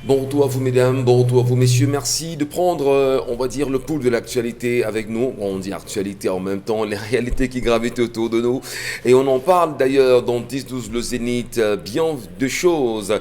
Bon retour à vous mesdames, bon retour à vous messieurs, merci de prendre, on va dire, le pouls de l'actualité avec nous. On dit actualité en même temps, les réalités qui gravitent autour de nous. Et on en parle d'ailleurs dans 10-12 le Zénith, bien de choses.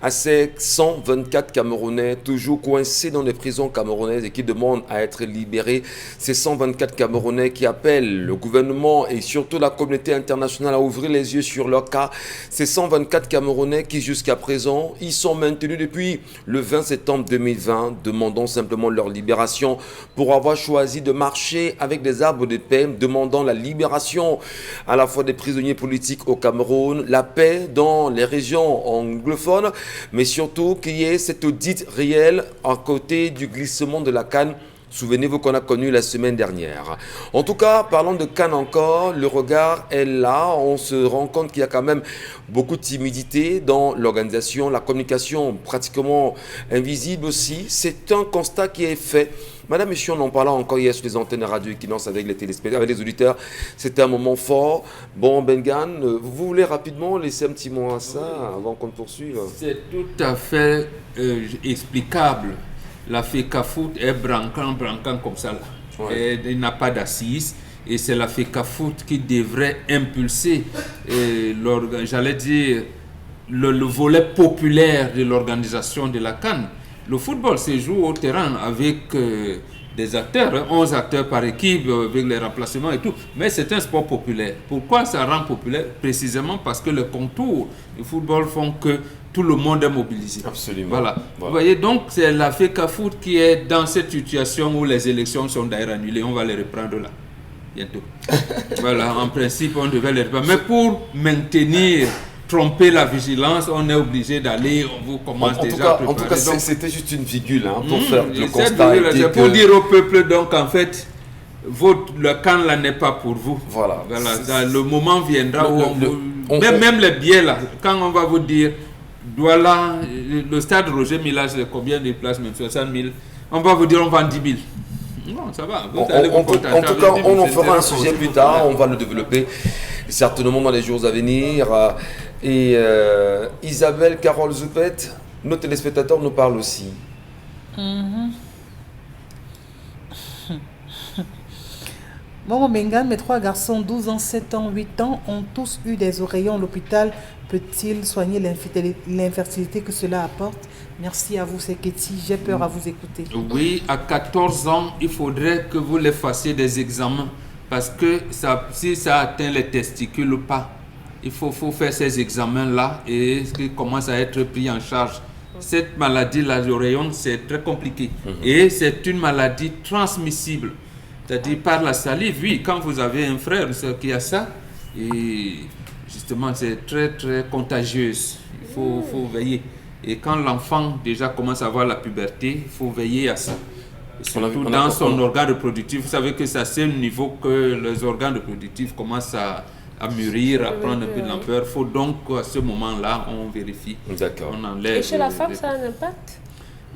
À ces 124 Camerounais, toujours coincés dans les prisons camerounaises et qui demandent à être libérés. Ces 124 Camerounais qui appellent le gouvernement et surtout la communauté internationale à ouvrir les yeux sur leur cas. Ces 124 Camerounais qui jusqu'à présent, ils sont maintenus depuis le 20 septembre 2020, demandant simplement leur libération pour avoir choisi de marcher avec des arbres de paix, demandant la libération à la fois des prisonniers politiques au Cameroun, la paix dans les régions anglophones, mais surtout qu'il y ait cet audit réel à côté du glissement de la CAN. Souvenez-vous qu'on a connu la semaine dernière. En tout cas, parlant de Cannes encore, le regard est là. On se rend compte qu'il y a quand même beaucoup de timidité dans l'organisation, la communication pratiquement invisible aussi. C'est un constat qui est fait. Madame, Monsieur, on en parlait encore hier sur les antennes de Radio Equinox avec les téléspectateurs, avec les auditeurs. C'était un moment fort. Bon, Bengan, vous voulez rapidement laisser un petit mot à ça avant qu'on poursuive? C'est tout à fait explicable. La FECAFOOT est branquant comme ça là. Ouais. Il n'a pas d'assises et c'est la FECAFOOT qui devrait impulser, j'allais dire, le volet populaire de l'organisation de la CAN. Le football se joue au terrain avec des acteurs, 11 acteurs par équipe, avec les remplacements et tout. Mais c'est un sport populaire. Pourquoi ça rend populaire? Précisément parce que les contours du football font que tout le monde est mobilisé. Absolument. Voilà. Vous voyez, donc c'est la FECAFOOT qui est dans cette situation où les élections sont d'ailleurs annulées. On va les reprendre là, bientôt. Voilà, en principe, on devait les reprendre. Mais pour maintenir, tromper la vigilance, on est obligé d'aller, on vous commence déjà à préparer. En tout cas, c'était juste une virgule pour faire le constat. C'est pour dire au peuple, donc en fait, le camp là n'est pas pour vous. Voilà. Le moment viendra où même les billets là, quand on va vous dire, voilà, le stade Roger Milla, c'est combien de places, même 60 000, on va vous dire on vend 10 000. Non, ça va. En tout cas, on en fera un sujet plus tard, on va le développer certainement dans les jours à venir. Et Isabelle Carole Zoupet, nos téléspectateurs nous parlent aussi. Bon, Bengan, mes 3 garçons, 12 ans, 7 ans, 8 ans, ont tous eu des oreillons à l'hôpital. Peut-il soigner l'infertilité que cela apporte? Merci à vous, c'est Ketty. J'ai peur à vous écouter. Oui, à 14 ans, il faudrait que vous les fassiez des examens. Parce que si ça atteint les testicules ou pas, il faut faire ces examens-là et qu'ils commencent à être pris en charge. Cette maladie-là, l'oreillon, c'est très compliqué. Et c'est une maladie transmissible. C'est-à-dire par la salive, oui, quand vous avez un frère qui a ça, et justement, c'est très, très contagieuse. Il faut veiller. Et quand l'enfant déjà commence à avoir la puberté, il faut veiller à ça. Surtout dans son organe reproductif. Vous savez que c'est à ce niveau que les organes reproductifs commencent à mûrir, à prendre un peu de l'ampleur. Il faut donc, à ce moment-là, on vérifie. D'accord. On enlève. Et chez la femme, ça a un impact?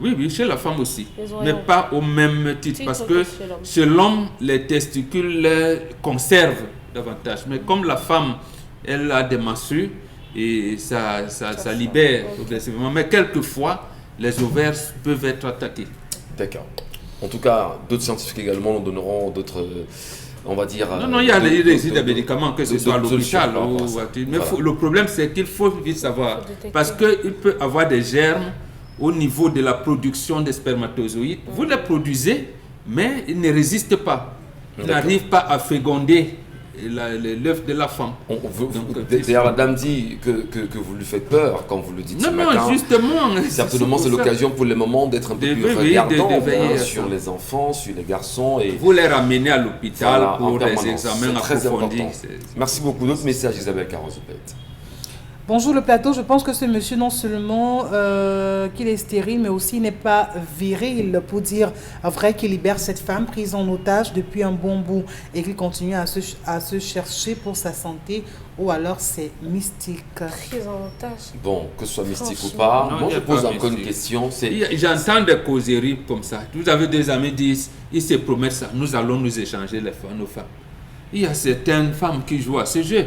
Oui, chez la femme aussi. Mais pas au même titre. Parce que chez l'homme, les testicules les conservent davantage. Mais comme la femme, elle a des menstrues, et ça libère progressivement. Mais quelquefois, les ovaires peuvent être attaqués. D'accord. En tout cas, d'autres scientifiques également nous donneront d'autres, on va dire... Non, il y a des médicaments, que ce soit à l'hôpital. Mais le problème, c'est qu'il faut vite savoir. Parce qu'il peut y avoir des germes au niveau de la production des spermatozoïdes. Vous les produisez, mais ils ne résistent pas. Ils n'arrivent pas à féconder l'œuf de la femme. D'ailleurs, la dame dit que vous lui faites peur quand vous le dites ce matin. Non, justement. Certainement, c'est l'occasion pour le moment d'être un peu plus regardant sur les enfants, sur les garçons. Et vous les ramenez à l'hôpital pour des examens approfondis. Merci beaucoup. D'autres messages, Isabelle Carozopet. Bonjour le plateau, je pense que ce monsieur non seulement qu'il est stérile, mais aussi n'est pas viril pour dire vrai qu'il libère cette femme prise en otage depuis un bon bout et qu'il continue à se chercher pour sa santé, ou alors c'est mystique. Prise en otage. Bon, que ce soit mystique ou pas, moi je pose encore une question. J'entends des causeries comme ça. Vous avez des amis qui disent, ils se promettent ça, nous allons nous échanger nos femmes. Il y a certaines femmes qui jouent à ce jeu.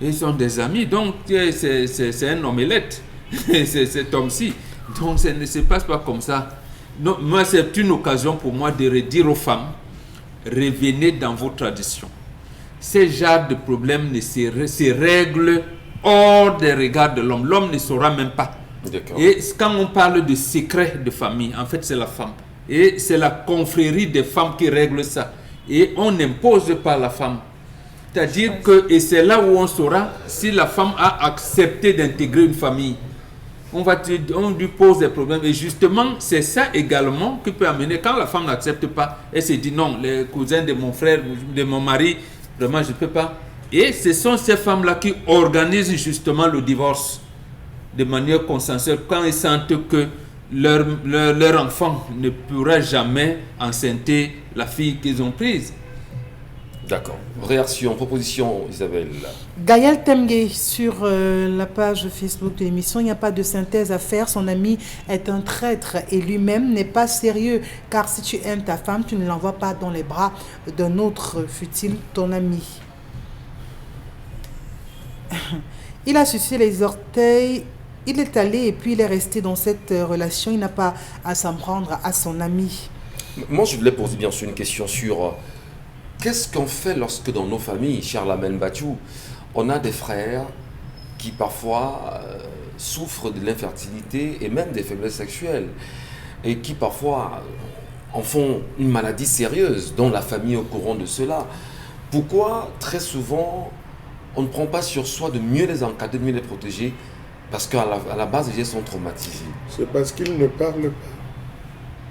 Ils sont des amis, donc c'est un omelette, cet homme-ci. Donc ça ne se passe pas comme ça. Non, moi, c'est une occasion pour moi de redire aux femmes, revenez dans vos traditions. Ces genres de problèmes se règlent hors des regards de l'homme. L'homme ne saura même pas. D'accord. Et quand on parle de secret de famille, en fait, c'est la femme. Et c'est la confrérie des femmes qui règle ça. Et on n'impose pas la femme. C'est-à-dire que, et c'est là où on saura si la femme a accepté d'intégrer une famille. On lui pose des problèmes. Et justement, c'est ça également qui peut amener, quand la femme n'accepte pas, elle se dit non, les cousins de mon frère, de mon mari, vraiment, je ne peux pas. Et ce sont ces femmes-là qui organisent justement le divorce de manière consensuelle quand elles sentent que leur enfant ne pourra jamais enceinter la fille qu'ils ont prise. D'accord. Réaction, proposition, Isabelle. Gaël Temgue sur la page Facebook de l'émission, il n'y a pas de synthèse à faire. Son ami est un traître et lui-même n'est pas sérieux. Car si tu aimes ta femme, tu ne l'envoies pas dans les bras d'un autre, fut-il ton ami. Il a sucé les orteils, il est allé et puis il est resté dans cette relation. Il n'a pas à s'en prendre à son ami. Moi, je voulais poser bien sûr une question sur qu'est-ce qu'on fait lorsque dans nos familles, Charlamagne Bachou, on a des frères qui parfois souffrent de l'infertilité et même des faiblesses sexuelles et qui parfois en font une maladie sérieuse dont la famille est au courant de cela. Pourquoi très souvent on ne prend pas sur soi de mieux les encadrer, de mieux les protéger parce qu'à la base, ils sont traumatisés? C'est parce qu'ils ne parlent pas.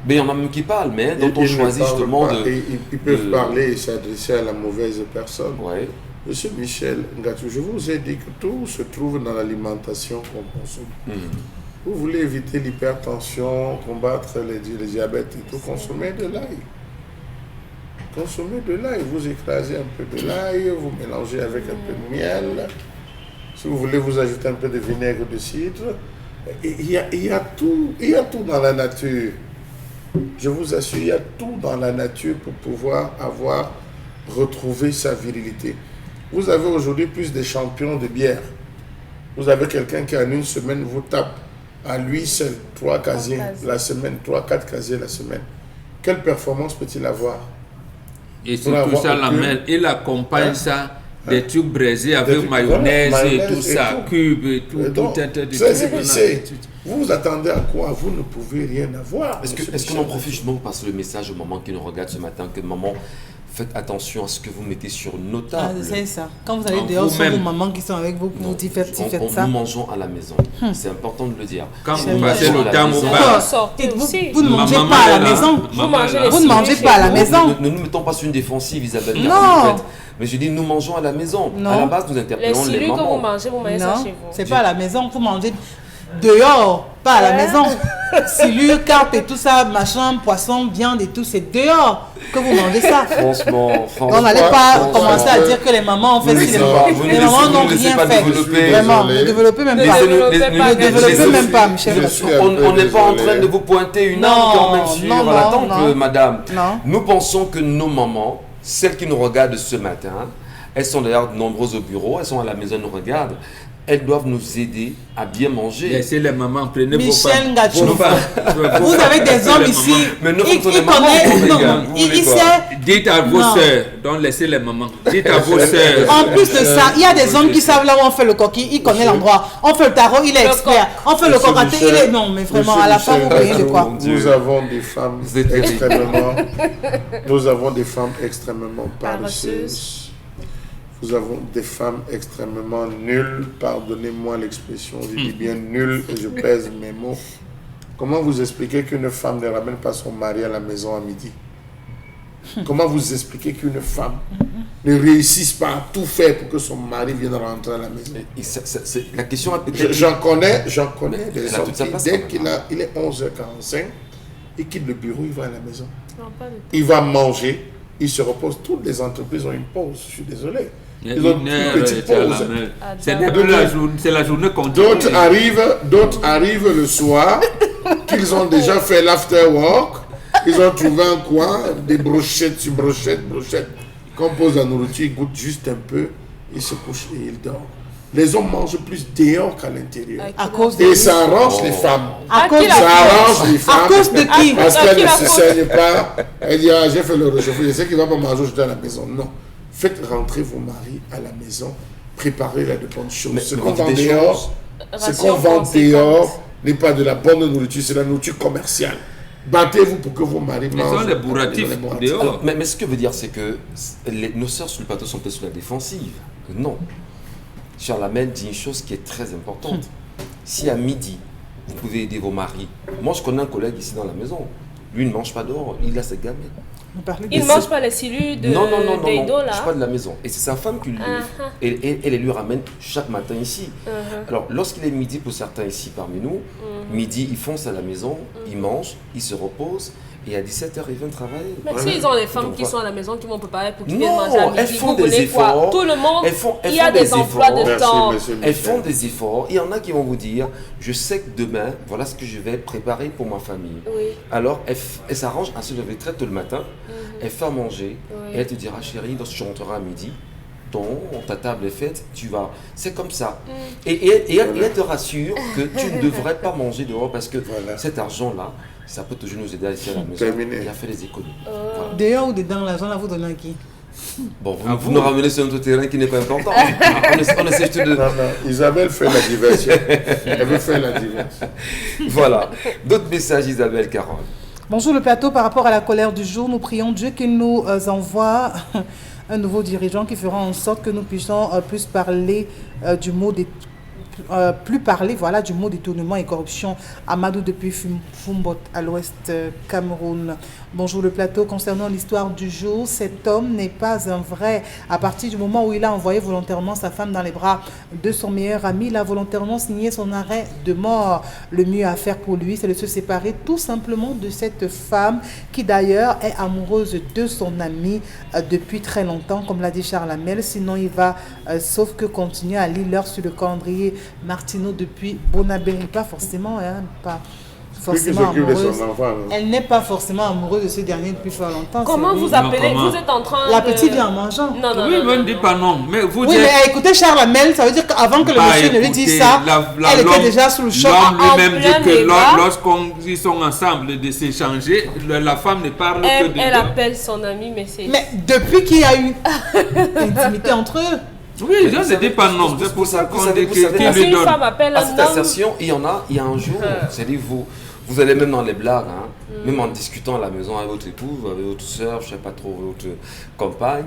Mais il y en a même qui parlent, mais dont on choisit justement de... Ils peuvent parler et s'adresser à la mauvaise personne. Ouais. Monsieur Michel Ngatou, je vous ai dit que tout se trouve dans l'alimentation qu'on consomme. Vous voulez éviter l'hypertension, combattre le diabète et tout, consommez de l'ail. Consommez de l'ail, vous écrasez un peu de l'ail, vous mélangez avec un peu de miel. Si vous voulez, vous ajoutez un peu de vinaigre de cidre. Il y a tout dans la nature. Je vous assure, il y a tout dans la nature pour pouvoir retrouver sa virilité. Vous avez aujourd'hui plus de champions de bière. Vous avez quelqu'un qui en une semaine vous tape à lui seul 3 casiers la semaine, 3-4 casiers la semaine. Quelle performance peut-il avoir? Et surtout ça, la mère, il accompagne ça des trucs braisés avec mayonnaise et tout ça, cube et tout un tas de trucs. Vous attendez à quoi? Vous ne pouvez rien avoir. Est-ce qu'on en profite justement pour passer le message aux mamans qui nous regardent ce matin, que maman, faites attention à ce que vous mettez sur nos tables. C'est ça. Quand vous allez dehors, ce sont vos mamans qui sont avec vous, vous dites faites ça. Nous mangeons à la maison. C'est important de le dire. Quand vous passez le temps au bar, vous ne mangez pas à la maison. Vous ne mangez pas à la maison. Ne nous mettons pas sur une défensive, Isabelle. Non. Mais je dis, nous mangeons à la maison. Non. À la base, nous interpellons les mamans. Que vous mangez ça chez vous. C'est pas à la maison. Vous mangez dehors, pas à la maison. Silure, carpe et tout ça, machin, poisson, viande et tout, c'est dehors que vous mangez ça. Franchement. On n'allait pas commencer à dire que les mamans ont fait ci. Les mamans n'ont rien fait. Vraiment, ne développez même pas. Ne développez même pas, Michel. On n'est pas en train de vous pointer une arme quand même sur la tempe, madame. Nous pensons que nos mamans, celles qui nous regardent ce matin, elles sont d'ailleurs nombreuses au bureau, elles sont à la maison, elles nous regardent. Elles doivent nous aider à bien manger. Laissez les mamans, prenez Michel Ngatou. Vous avez des hommes ici. Mais nous, il sait. Dites à vos sœurs, donc laissez les mamans. Dites à vos sœurs. En plus de ça, il y a des hommes qui savent là où on fait le coquille, ils connaissent l'endroit. On fait le tarot, il est expert. On fait le cocaté, il est. Non, mais vraiment, à la fin, vous voyez de quoi. Nous avons des femmes extrêmement. Nous avons des femmes extrêmement paresseuses. Nous avons des femmes extrêmement nulles, pardonnez-moi l'expression, je dis bien nulles et je pèse mes mots. Comment vous expliquez qu'une femme ne ramène pas son mari à la maison à midi? Comment vous expliquez qu'une femme ne réussisse pas à tout faire pour que son mari vienne rentrer à la maison? La question a peut-être... J'en connais des hommes qui, dès qu'il est 11h45, il quitte le bureau, il va à la maison. Il va manger, il se repose. Toutes les entreprises ont une pause, je suis désolé. Ils ont une petite pause. C'est la journée qu'on dit. D'autres arrivent le soir, qu'ils ont déjà fait l'after work, ils ont trouvé un coin, des brochettes sur brochettes. Quand on pose la nourriture, ils goûtent juste un peu, ils se couchent et ils dorment. Les hommes mangent plus dehors qu'à l'intérieur. Et ça arrange les femmes. À À cause qui de la Ça qui? arrange les À femmes. cause de qui? Parce À qu'elle qui ne la se faute? saigne pas. Elle dit, je fais le réchauffer. Je sais qu'il ne va pas manger aujourd'hui à la maison. Non. Faites rentrer vos maris à la maison. Préparez-la de bonnes choses. Mais Ce on qu'on dit vend des dehors, choses. ce Ration qu'on vend conséquente. dehors n'est pas de la bonne nourriture, c'est la nourriture commerciale. Battez-vous pour que vos maris Ils ont mangent. les bourratifs dehors. Alors, mais ce que veut dire, c'est que nos sœurs sur le plateau sont peut-être sur la défensive. Non. Charlamagne dit une chose qui est très importante. Si à midi, vous pouvez aider vos maris. Moi, je connais un collègue ici dans la maison. Lui, il ne mange pas dehors. Il a ses gamins. Vous parlez de Il ne ça. mange pas les cellules de Non. d'Eido, Je là. suis pas de la maison. Et c'est sa femme qui lui et elle lui ramène chaque matin ici. Alors, lorsqu'il est midi pour certains ici parmi nous, midi, ils foncent à la maison, ils mangent, ils se reposent. Et à 17h, ils viennent travailler. Mais Voilà. s'ils ont des femmes Donc, qui voilà. sont à la maison, qui vont préparer pour qu'ils Non, viennent manger à midi, elles font vous des voulez quoi? efforts. Tout le monde, Elles font il y a des des emplois de efforts. Merci, temps. monsieur Elles Michel. font des efforts. Il y en a qui vont vous dire, je sais que demain, voilà ce que je vais préparer pour ma famille. Oui. Alors, elle s'arrange à se lever très tôt le matin, elle fait à manger, Oui. et elle te dira, chérie, lorsque tu rentreras à midi, ta table est faite, tu vas. C'est comme ça. Et elle te rassure que tu ne devrais pas manger dehors parce que Voilà. cet argent-là, ça peut toujours nous aider à ici à la maison Terminé. et à faire des économies. Voilà. Dehors ou dedans, l'argent là, vous donnez à qui? Bon, À vous vous. nous ramenez sur notre terrain qui n'est pas important. on essaie juste de... Non, Isabelle fait la diversion. Elle veut faire la diversion. Voilà. D'autres messages, Isabelle Caron. Bonjour le plateau, par rapport à la colère du jour, nous prions Dieu qu'il nous envoie un nouveau dirigeant qui fera en sorte que nous puissions plus parler du mot plus parler voilà, du mot détournement et corruption. Amadou depuis Fumbot à l'ouest Cameroun. Bonjour le plateau, concernant l'histoire du jour, cet homme n'est pas un vrai. À partir du moment où il a envoyé volontairement sa femme dans les bras de son meilleur ami, il a volontairement signé son arrêt de mort. Le mieux à faire pour lui, c'est de se séparer tout simplement de cette femme qui d'ailleurs est amoureuse de son ami depuis très longtemps, comme l'a dit Charles Hamel. Sinon, il va, sauf que continuer à lire l'heure sur le calendrier. Martineau depuis Bonabéry, pas forcément, hein, pas Lui qui forcément s'occupe de amoureuse. son enfant. hein. Elle n'est pas forcément amoureuse de ce dernier depuis fort longtemps. Comment c'est vous lui. appelez? comment? Vous êtes en train La de... petite vient en mangeant. Non, non, Oui, non, mais non, ne dis non. pas non. Mais vous Oui, dites. mais écoutez, Charles Hamel, ça veut dire qu'avant que le Bah, monsieur ne lui dise écoutez, ça, elle l'homme- était déjà sous le choc. L'homme En lui-même plein dit que débat. lorsqu'ils sont ensemble de s'échanger, la femme ne parle que de Elle deux. appelle son ami, mais c'est... Mais depuis qu'il y a eu intimité entre eux, Oui, je ne dis pas non. C'est pour ça qu'on dit vous savez, qu'il Si lui une donne. femme appelle À un cette homme... assertion, il y a un jour, c'est-à-dire vous allez même dans les blagues, hein, même en discutant à la maison avec votre épouse, avec votre soeur, je ne sais pas trop, votre compagne,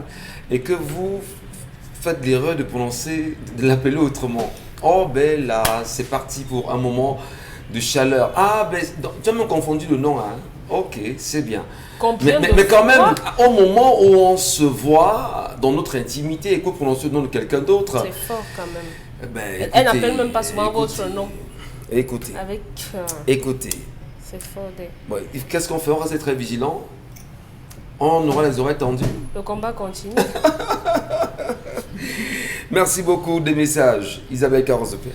et que vous faites l'erreur de prononcer, de l'appeler autrement. Oh ben là, c'est parti pour un moment de chaleur. Ah ben, tu as même confondu le nom, hein. Ok, c'est bien. Combien de Mais quand même, fois au moment où on se voit dans notre intimité et qu'on prononce le nom de quelqu'un d'autre, C'est fort quand même. ben, Elle écoutez, n'appelle même pas souvent écoutez, votre nom. Écoutez, Avec... écoutez. c'est fort. Bon, qu'est-ce qu'on fait? On reste très vigilant. On aura les oreilles tendues. Le combat continue. Merci beaucoup des messages. Isabelle Carozopet.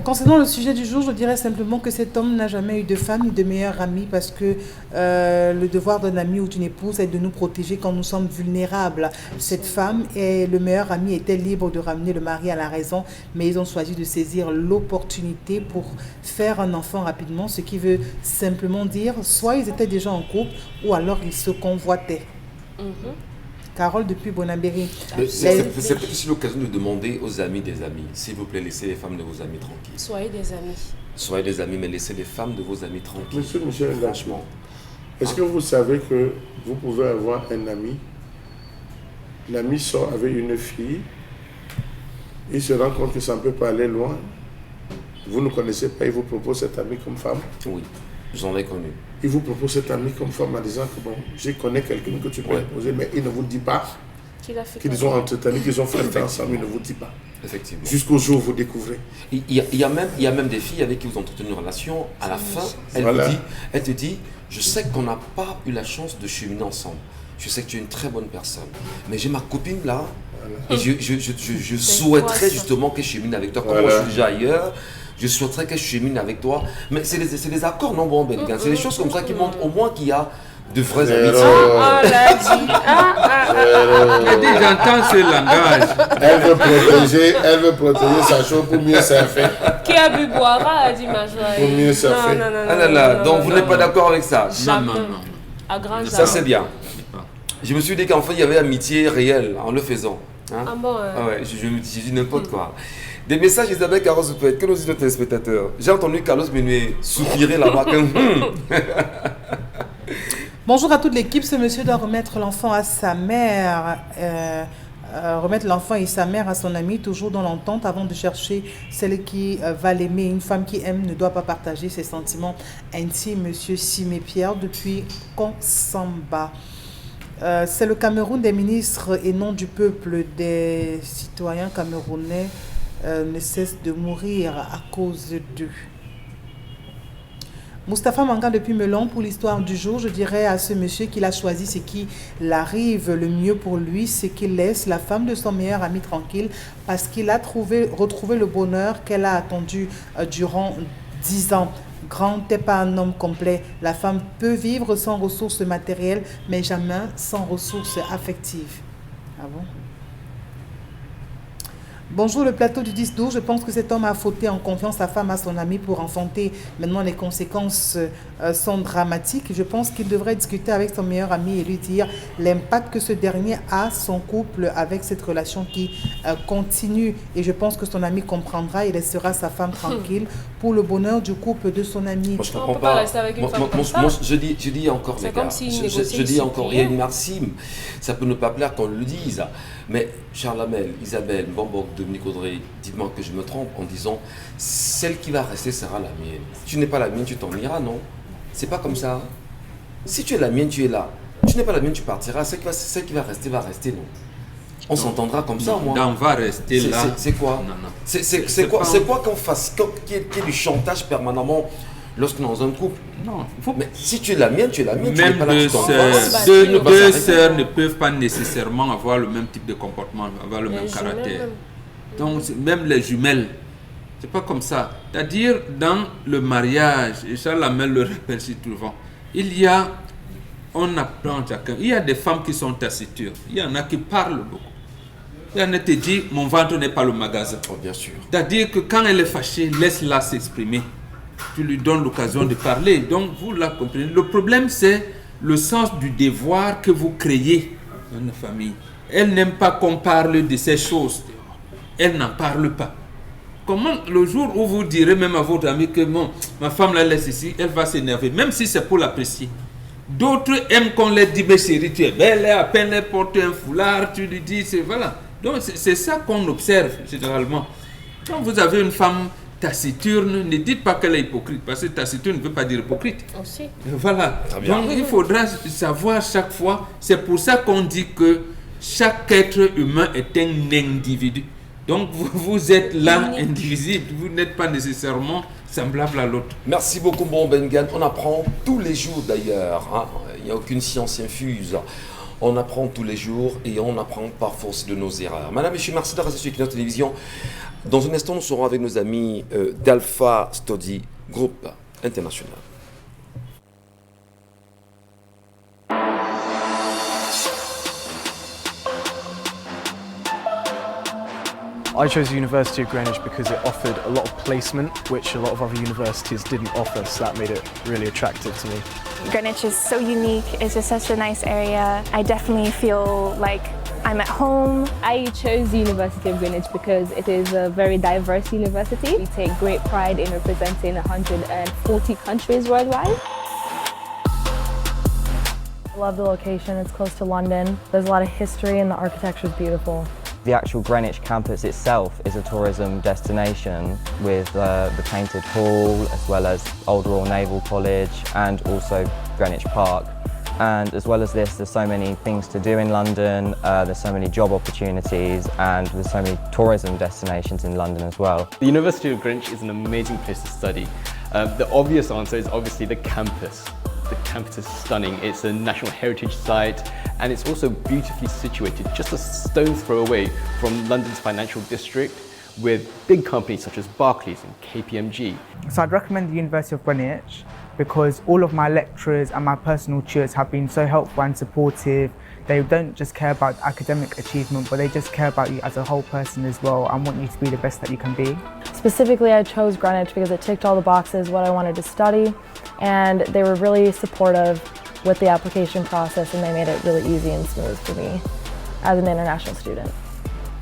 concernant le sujet du jour, je dirais simplement que cet homme n'a jamais eu de femme ni de meilleur ami parce que le devoir d'un ami ou d'une épouse est de nous protéger quand nous sommes vulnérables. Cette femme et le meilleur ami étaient libres de ramener le mari à la raison, mais ils ont choisi de saisir l'opportunité pour faire un enfant rapidement, ce qui veut simplement dire soit ils étaient déjà en couple ou alors ils se convoitaient. Carole depuis Bonabéry. C'est peut-être aussi l'occasion de demander aux amis des amis, s'il vous plaît, laissez les femmes de vos amis tranquilles. Soyez des amis. Soyez des amis, mais laissez les femmes de vos amis tranquilles. Monsieur Michel, Franchement. est-ce que vous savez que vous pouvez avoir un ami, l'ami sort avec une fille, il se rend compte que ça ne peut pas aller loin, vous ne connaissez pas, il vous propose cette amie comme femme, Oui, j'en ai connu. il vous propose cette amie comme femme en disant que bon, je connais quelqu'un que tu peux Ouais. épouser, mais il ne vous dit pas Qu'il a fait qu'ils quoi? ont entretenu, qu'ils ont flirté ensemble, il ne vous dit pas. Effectivement. Jusqu'au jour où vous découvrez. Il y a même des filles avec qui vous entretenez une relation. À la fin, Voilà. elle te dit, je sais qu'on n'a pas eu la chance de cheminer ensemble. Je sais que tu es une très bonne personne. Mais j'ai ma copine là. Et je souhaiterais quoi, ça? justement qu'elle chemine avec toi. Comme Voilà. moi je suis déjà ailleurs, je souhaiterais qu'elle chemine avec toi. Mais c'est des accords non bon, Belgique. C'est des choses comme ça qui montrent au moins qu'il y a De vraies Zéro. amitiés. Oh, l'a dit. J'ai dit, j'entends ce langage. Elle veut protéger sa chose pour mieux surfer. Qui a bu boira, a dit ma joie. Pour mieux surfer. Non, non, non. Ah là là, non, donc non, vous non, n'êtes pas non. d'accord avec ça? Non, non, non. À grand Ça c'est bien. Je me suis dit qu'en fait il y avait amitié réelle en le faisant. Hein? Ah bon, Ah ouais, je me dis n'importe quoi. Des messages Isabelle Carlos Zoupet, que nous disent nos téléspectateurs. J'ai entendu Carlos Menuet soupirer là-bas. Bonjour à toute l'équipe. Ce monsieur doit remettre l'enfant à sa mère. Remettre l'enfant et sa mère à son ami, toujours dans l'entente, avant de chercher celle qui va l'aimer. Une femme qui aime ne doit pas partager ses sentiments intimes. Monsieur Simé Pierre, depuis Konsamba. C'est le Cameroun des ministres et non du peuple. Des citoyens camerounais ne cessent de mourir à cause d'eux. Moustapha Manga depuis Melon, pour l'histoire du jour, je dirais à ce monsieur qu'il a choisi ce qui l'arrive. Le mieux pour lui, c'est qu'il laisse la femme de son meilleur ami tranquille parce qu'il a retrouvé le bonheur qu'elle a attendu durant 10 ans. Grand n'est pas un homme complet. La femme peut vivre sans ressources matérielles, mais jamais sans ressources affectives. Ah bon? Bonjour le plateau du 10-12, je pense que cet homme a fauté en confiant sa femme à son ami pour enfanter. Maintenant les conséquences sont dramatiques. Je pense qu'il devrait discuter avec son meilleur ami et lui dire l'impact que ce dernier a son couple avec cette relation qui continue. Et je pense que son ami comprendra et laissera sa femme tranquille pour le bonheur du couple de son ami. Moi, je On comprends peut pas rester avec une femme comme ça. Je dis encore, C'est les comme gars, s'il je négociait dis une encore, il y a supplière. une maxime. Ça peut ne pas plaire qu'on le dise. Mais Charles Hamel, Isabelle, Bambok, Dominique Audrey, dites-moi que je me trompe en disant celle qui va rester sera la mienne. Si tu n'es pas la mienne, tu t'en iras, non? C'est pas comme ça. Si tu es la mienne, tu es là. Tu n'es pas la mienne, tu partiras. Celle qui va rester, non? On s'entendra comme ça, moi. On va rester là. C'est quoi? Non, non. C'est quoi qu'on fasse qu'il y ait du chantage permanemment lorsqu'on est dans un couple? Non, il faut. Mais si tu es la mienne, tu es la mienne. Même tu n'es pas là, deux tu t'en sœurs, vas. deux sœurs ne peuvent pas nécessairement avoir le même type de comportement, avoir le même Les caractère. jumelles, Donc, même les jumelles, c'est pas comme ça. C'est-à-dire, dans le mariage, et Charles Hamel le répète si souvent, on apprend chacun. Il y a des femmes qui sont taciturnes, il y en a qui parlent beaucoup. Il y en a qui te disent, mon ventre n'est pas le magasin. Oh, bien sûr. C'est-à-dire que quand elle est fâchée, laisse-la s'exprimer. Tu lui donnes l'occasion de parler. Donc, vous la comprenez. Le problème, c'est le sens du devoir que vous créez dans la famille. Elle n'aime pas qu'on parle de ces choses. Elle n'en parle pas. Comment, le jour où vous direz même à votre ami que bon, ma femme la laisse ici, elle va s'énerver, même si c'est pour l'apprécier. D'autres aiment qu'on leur dise, mais chérie, tu es belle, à peine elle porte un foulard, tu lui dis, c'est voilà. Donc, c'est ça qu'on observe généralement. Quand vous avez une femme taciturne, ne dites pas qu'elle est hypocrite, parce que taciturne ne veut pas dire hypocrite. Aussi. Voilà. Très bien. Donc il faudra savoir chaque fois, c'est pour ça qu'on dit que chaque être humain est un individu. Donc vous êtes là, indivisible, vous n'êtes pas nécessairement semblable à l'autre. Merci beaucoup, bon Bengan. On apprend tous les jours d'ailleurs. Hein. Il n'y a aucune science infuse. On apprend tous les jours et on apprend par force de nos erreurs. Madame, Monsieur, merci de rester sur Equinox Télévision. Dans un instant, nous serons avec nos amis d'Alpha Study Group International. I chose the University of Greenwich because it offered a lot of placement, which a lot of other universities didn't offer, so that made it really attractive to me. Greenwich is so unique, it's just such a nice area. I definitely feel like I'm at home. I chose the University of Greenwich because it is a very diverse university. We take great pride in representing 140 countries worldwide. I love the location, it's close to London. There's a lot of history and the architecture is beautiful. The actual Greenwich campus itself is a tourism destination with the Painted Hall, as well as Old Royal Naval College and also Greenwich Park. And as well as this, there's so many things to do in London, there's so many job opportunities, and there's so many tourism destinations in London as well. The University of Greenwich is an amazing place to study. The obvious answer is obviously the campus. The campus is stunning. It's a National Heritage Site and it's also beautifully situated, just a stone's throw away from London's financial district with big companies such as Barclays and KPMG. So I'd recommend the University of Greenwich because all of my lecturers and my personal tutors have been so helpful and supportive. They don't just care about academic achievement, but they just care about you as a whole person as well and want you to be the best that you can be. Specifically, I chose Greenwich because it ticked all the boxes what I wanted to study, and they were really supportive with the application process, and they made it really easy and smooth for me as an international student.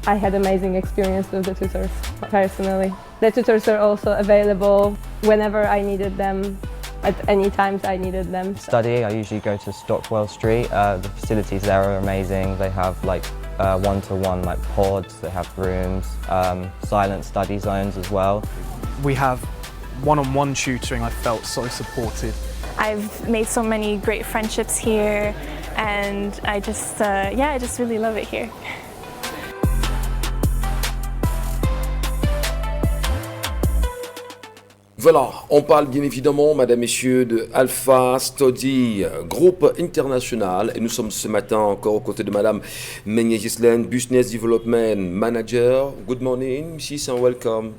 I had amazing experience with the tutors personally. The tutors are also available whenever I needed them, at any times I needed them. Study, I usually go to Stockwell Street. The facilities there are amazing. They have like one-to-one like pods, they have rooms, silent study zones as well. We have one-on-one tutoring. I felt so supported. I've made so many great friendships here, and I just really love it here. Voilà, on parle bien évidemment, madame, messieurs, de Alpha Study, groupe international. Et nous sommes ce matin encore aux côtés de madame Menye Ghislaine, Business Development Manager. Good morning, Mrs. and welcome.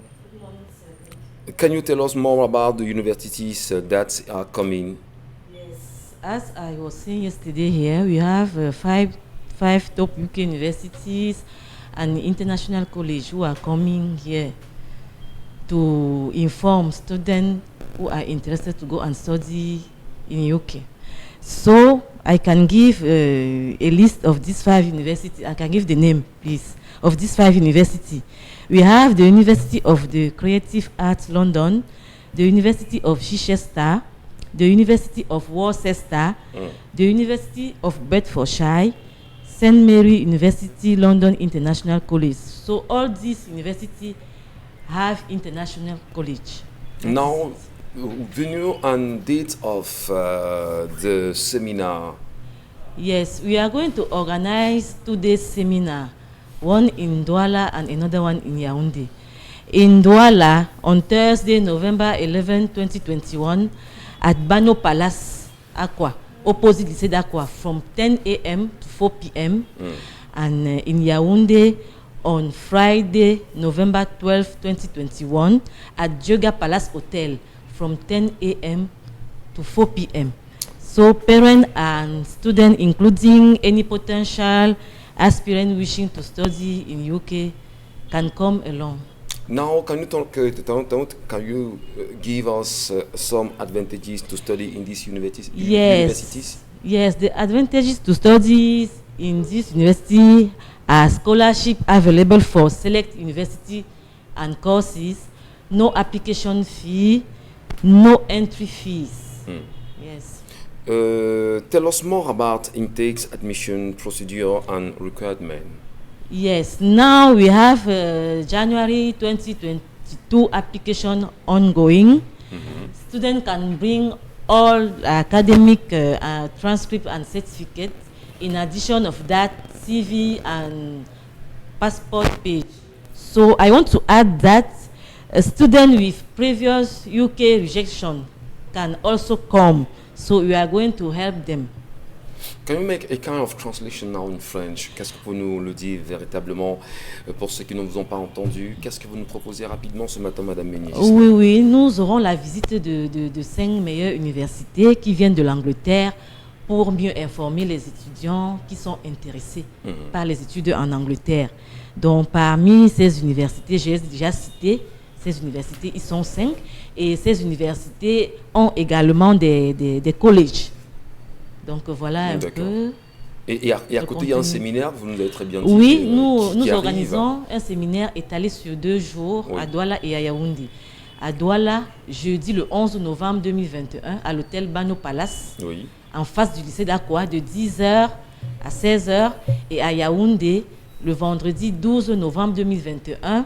Can you tell us more about the universities that are coming? Yes, as I was saying yesterday here, we have five top UK universities and international college who are coming here to inform students who are interested to go and study in UK. So I can give a list of these 5 universities. I can give the name, please, of these 5 universities. We have the University of the Creative Arts London, the University of Chichester, the University of Worcester, the University of Bedfordshire, St. Mary University, London International College. So all these universities have international college. Now, venue and date of the seminar. Yes, we are going to organize 2 days seminar, one in Douala and another one in Yaoundé. In Douala, on Thursday, November 11, 2021, at Bano Palace, Aqua, opposite Lycée d'Aqua, from 10 a.m. to 4 p.m. And in Yaoundé, on Friday, November 12, 2021, at Dioga Palace Hotel from 10 a.m. to 4 p.m. So parents and students, including any potential aspirant wishing to study in UK, can come along. Now, can you give us some advantages to study in these universities? Yes, the advantages to study in this university are scholarship available for select university and courses, no application fee, no entry fees. Yes. Tell us more about intakes, admission procedure and requirement. Yes, now we have January 2022 application ongoing. Students can bring all academic transcript and certificate. In addition of that, CV and passport page. So I want to add that a student with previous UK rejection can also come. So we are going to help them. Can you make a kind of translation now in French? Qu'est-ce que vous nous le dire véritablement pour ceux qui ne vous ont pas entendu? Qu'est-ce que vous nous proposez rapidement ce matin, madame Menye? Oui, nous aurons la visite de 5 meilleures universités qui viennent de l'Angleterre, pour mieux informer les étudiants qui sont intéressés par les études en Angleterre. Donc, parmi ces universités, j'ai déjà cité, ces universités, ils sont 5, et ces universités ont également des collèges. Donc, voilà un peu. Et à côté, il y a un séminaire, vous nous avez très bien dit. Oui, nous organisons un séminaire étalé sur 2 jours à Douala et à Yaoundé. À Douala, jeudi le 11 novembre 2021, à l'hôtel Bano Palace. Oui. En face du lycée d'Aqua, de 10h à 16h, et à Yaoundé, le vendredi 12 novembre 2021,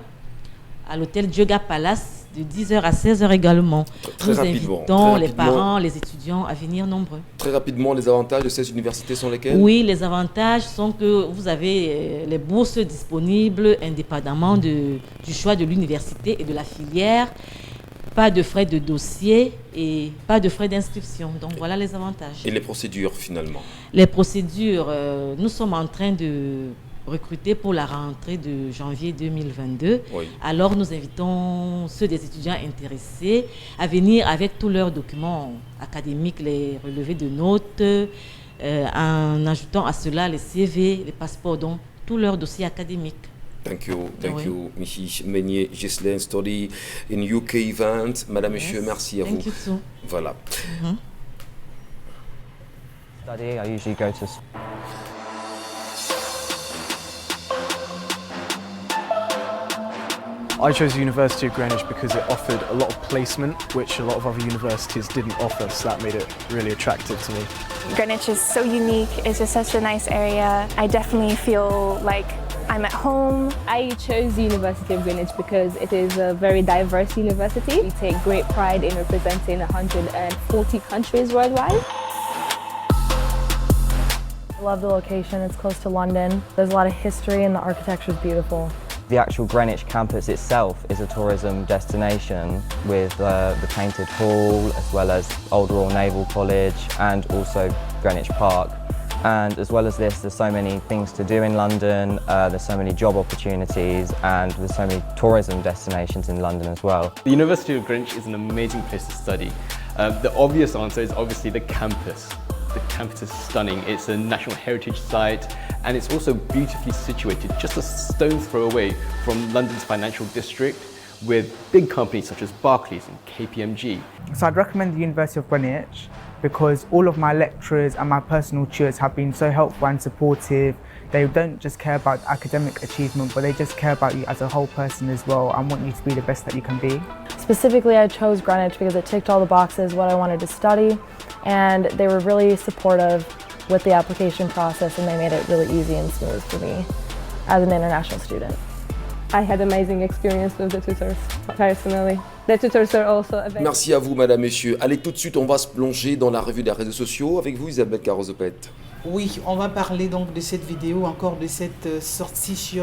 à l'hôtel Dioga Palace, de 10h à 16h également. Nous invitons les parents, les étudiants à venir nombreux. Très rapidement, les avantages de ces universités sont lesquels? Oui, les avantages sont que vous avez les bourses disponibles indépendamment du choix de l'université et de la filière. Pas de frais de dossier et pas de frais d'inscription. Donc voilà les avantages. Et les procédures finalement? Les procédures, nous sommes en train de recruter pour la rentrée de janvier 2022. Oui. Alors nous invitons ceux des étudiants intéressés à venir avec tous leurs documents académiques, les relevés de notes, en ajoutant à cela les CV, les passeports, donc tous leurs dossiers académiques. Thank you, Mrs. Meunier Ghislaine, study in UK event. Madame, Monsieur, merci à vous. Thank you too. Voilà. Study, I usually go to I chose the University of Greenwich because it offered a lot of placement, which a lot of other universities didn't offer, so that made it really attractive to me. Greenwich is so unique, it's just such a nice area. I definitely feel like I'm at home. I chose the University of Greenwich because it is a very diverse university. We take great pride in representing 140 countries worldwide. I love the location, it's close to London. There's a lot of history and the architecture is beautiful. The actual Greenwich campus itself is a tourism destination with the Painted Hall, as well as Old Royal Naval College and also Greenwich Park. And as well as this, there's so many things to do in London, there's so many job opportunities, and there's so many tourism destinations in London as well. The University of Greenwich is an amazing place to study. The obvious answer is obviously the campus. The campus is stunning. It's a National Heritage Site, and it's also beautifully situated, just a stone's throw away from London's financial district, with big companies such as Barclays and KPMG. So I'd recommend the University of Greenwich because all of my lecturers and my personal tutors have been so helpful and supportive. They don't just care about academic achievement, but they just care about you as a whole person as well and want you to be the best that you can be. Specifically, I chose Greenwich because it ticked all the boxes what I wanted to study, and they were really supportive with the application process, and they made it really easy and smooth for me as an international student. I had amazing experience with the tutors, personally. The tutors are also available. Merci à vous, madame, messieurs. Allez, tout de suite, on va se plonger dans la revue des réseaux sociaux avec vous, Isabelle Carrozopette. Oui, on va parler donc de cette vidéo, encore de cette sortie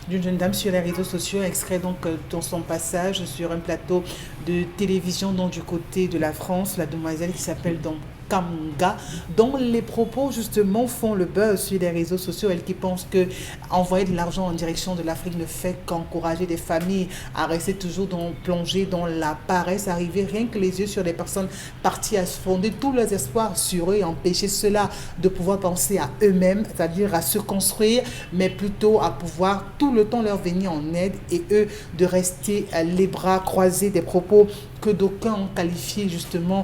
d'une jeune dame sur les réseaux sociaux, extrait donc dans son passage sur un plateau de télévision donc du côté de la France, la demoiselle qui s'appelle donc Kamunga, dont les propos justement font le buzz sur les réseaux sociaux. Elle qui pense que envoyer de l'argent en direction de l'Afrique ne fait qu'encourager des familles à rester toujours plongées dans la paresse, arriver rien que les yeux sur les personnes parties à se fonder tous leurs espoirs sur eux et empêcher cela de pouvoir penser à eux-mêmes, c'est-à-dire à se construire, mais plutôt à pouvoir tout le temps leur venir en aide et eux de rester les bras croisés. Des propos que d'aucuns ont qualifié justement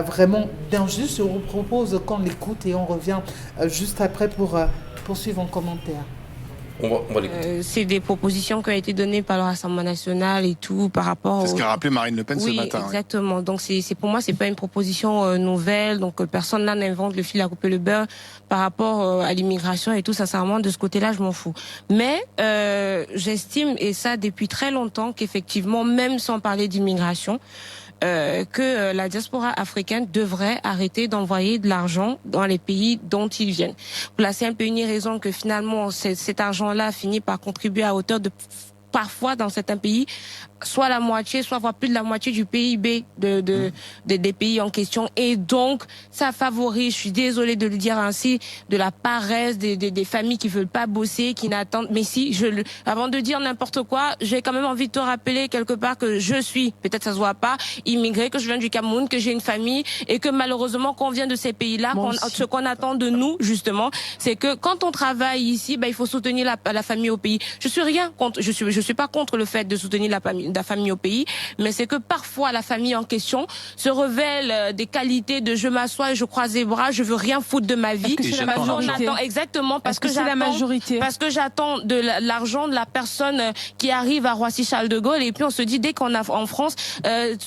vraiment d'injustes. Je vous propose qu'on l'écoute et on revient juste après pour poursuivre en commentaire. On va l'écouter. C'est des propositions qui ont été données par le Rassemblement national et tout par rapport. C'est ce qu'a rappelé Marine Le Pen ce matin. Oui, exactement. Oui. Donc c'est pour moi c'est pas une proposition nouvelle. Donc personne là n'invente le fil à couper le beurre par rapport à l'immigration et tout. Sincèrement, de ce côté-là, je m'en fous. Mais j'estime, et ça depuis très longtemps, qu'effectivement, même sans parler d'immigration, que la diaspora africaine devrait arrêter d'envoyer de l'argent dans les pays dont ils viennent. Pour la simple et unique raison que finalement cet argent-là finit par contribuer à hauteur de parfois dans certains pays, soit la moitié, soit voire plus de la moitié du PIB des pays en question. Et donc, ça favorise, je suis désolée de le dire ainsi, de la paresse des familles qui veulent pas bosser, qui n'attendent. Mais si, avant de dire n'importe quoi, j'ai quand même envie de te rappeler quelque part que je suis, peut-être ça se voit pas, immigré, que je viens du Cameroun, que j'ai une famille et que malheureusement, quand on vient de ces pays-là, ce qu'on attend de nous, justement, c'est que quand on travaille ici, il faut soutenir la famille au pays. Je suis pas contre le fait de soutenir la famille au pays, mais c'est que parfois la famille en question se révèle des qualités de je m'assois et je croise les bras, je veux rien foutre de ma vie. C'est la majorité. Exactement, parce que c'est la majorité. Parce que j'attends de l'argent de la personne qui arrive à Roissy-Charles de Gaulle, et puis on se dit dès qu'on a en France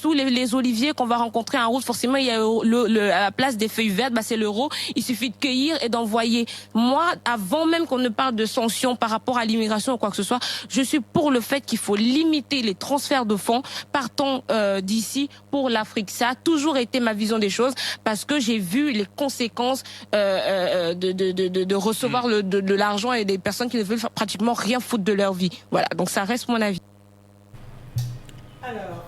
tous les oliviers qu'on va rencontrer en route, forcément il y a à la place des feuilles vertes, c'est l'euro. Il suffit de cueillir et d'envoyer. Moi, avant même qu'on ne parle de sanctions par rapport à l'immigration ou quoi que ce soit, je suis pour le fait qu'il faut limiter les transferts de fonds partant d'ici pour l'Afrique. Ça a toujours été ma vision des choses parce que j'ai vu les conséquences de recevoir de l'argent et des personnes qui ne veulent pratiquement rien foutre de leur vie. Voilà, donc ça reste mon avis. Alors,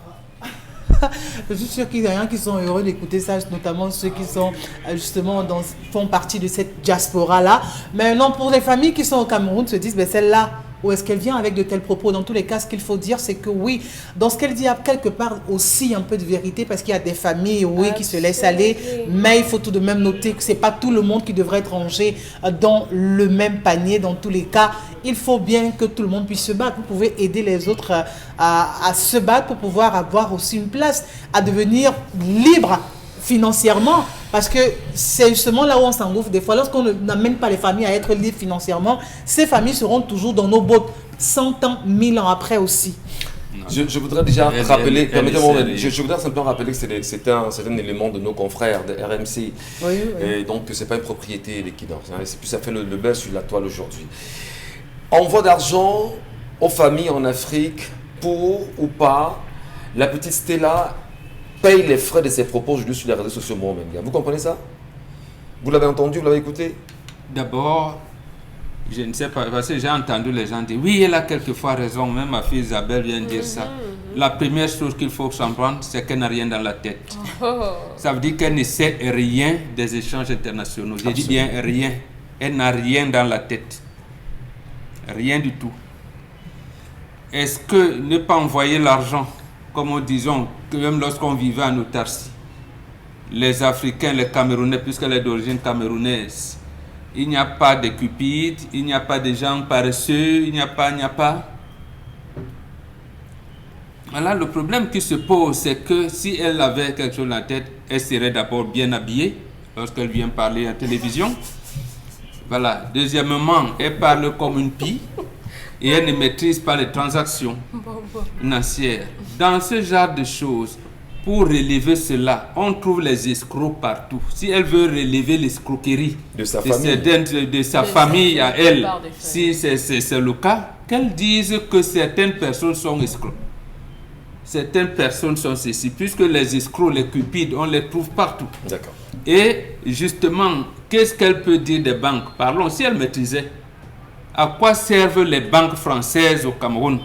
Je suis sûre qu'il y en a qui sont heureux d'écouter ça, notamment ceux qui sont justement font partie de cette diaspora-là. Mais non, pour les familles qui sont au Cameroun, se disent, ben celle-là, où est-ce qu'elle vient avec de tels propos? Dans tous les cas, ce qu'il faut dire, c'est que oui, dans ce qu'elle dit, il y a quelque part aussi un peu de vérité, parce qu'il y a des familles, oui, qui se laissent aller, mais il faut tout de même noter que ce n'est pas tout le monde qui devrait être rangé dans le même panier. Dans tous les cas, il faut bien que tout le monde puisse se battre. Vous pouvez aider les autres à se battre pour pouvoir avoir aussi une place, à devenir libre financièrement, parce que c'est justement là où on s'engouffre des fois. Lorsqu'on n'amène pas les familles à être libres financièrement, ces familles seront toujours dans nos bottes 100 ans, 1000 ans après aussi. Je voudrais déjà rappeler, je voudrais simplement rappeler que c'est un élément de nos confrères de RMC, et donc que ce n'est pas une propriété d'Equinox, c'est plus ça fait le buzz sur la toile aujourd'hui. Envoi d'argent aux familles en Afrique, pour ou pas, la petite Stella paye les frais de ses propos aujourd'hui sur les réseaux sociaux. Vous comprenez ça? Vous l'avez entendu, vous l'avez écouté? D'abord, je ne sais pas, parce que j'ai entendu les gens dire, oui, elle a quelquefois raison, même ma fille Isabelle vient de dire ça. La première chose qu'il faut comprendre, c'est qu'elle n'a rien dans la tête. Ça veut dire qu'elle ne sait rien des échanges internationaux. Je dis bien rien. Elle n'a rien dans la tête. Rien du tout. Est-ce que ne pas envoyer l'argent, comme disons, que même lorsqu'on vivait en autarcie, les Africains, les Camerounais, puisqu'elle est d'origine camerounaise, il n'y a pas de cupides, il n'y a pas de gens paresseux, il n'y a pas. Voilà, le problème qui se pose, c'est que si elle avait quelque chose dans la tête, elle serait d'abord bien habillée lorsqu'elle vient parler en télévision. Voilà. Deuxièmement, elle parle comme une pie et elle ne maîtrise pas les transactions financières. Dans ce genre de choses, pour relever cela, on trouve les escrocs partout. Si elle veut relever l'escroquerie de sa famille, de sa famille à elle, si c'est le cas, qu'elle dise que certaines personnes sont escrocs. Certaines personnes sont ceci, puisque les escrocs, les cupides, on les trouve partout. D'accord. Et justement, qu'est-ce qu'elle peut dire des banques? Parlons, si elle maîtrisait, à quoi servent les banques françaises au Cameroun?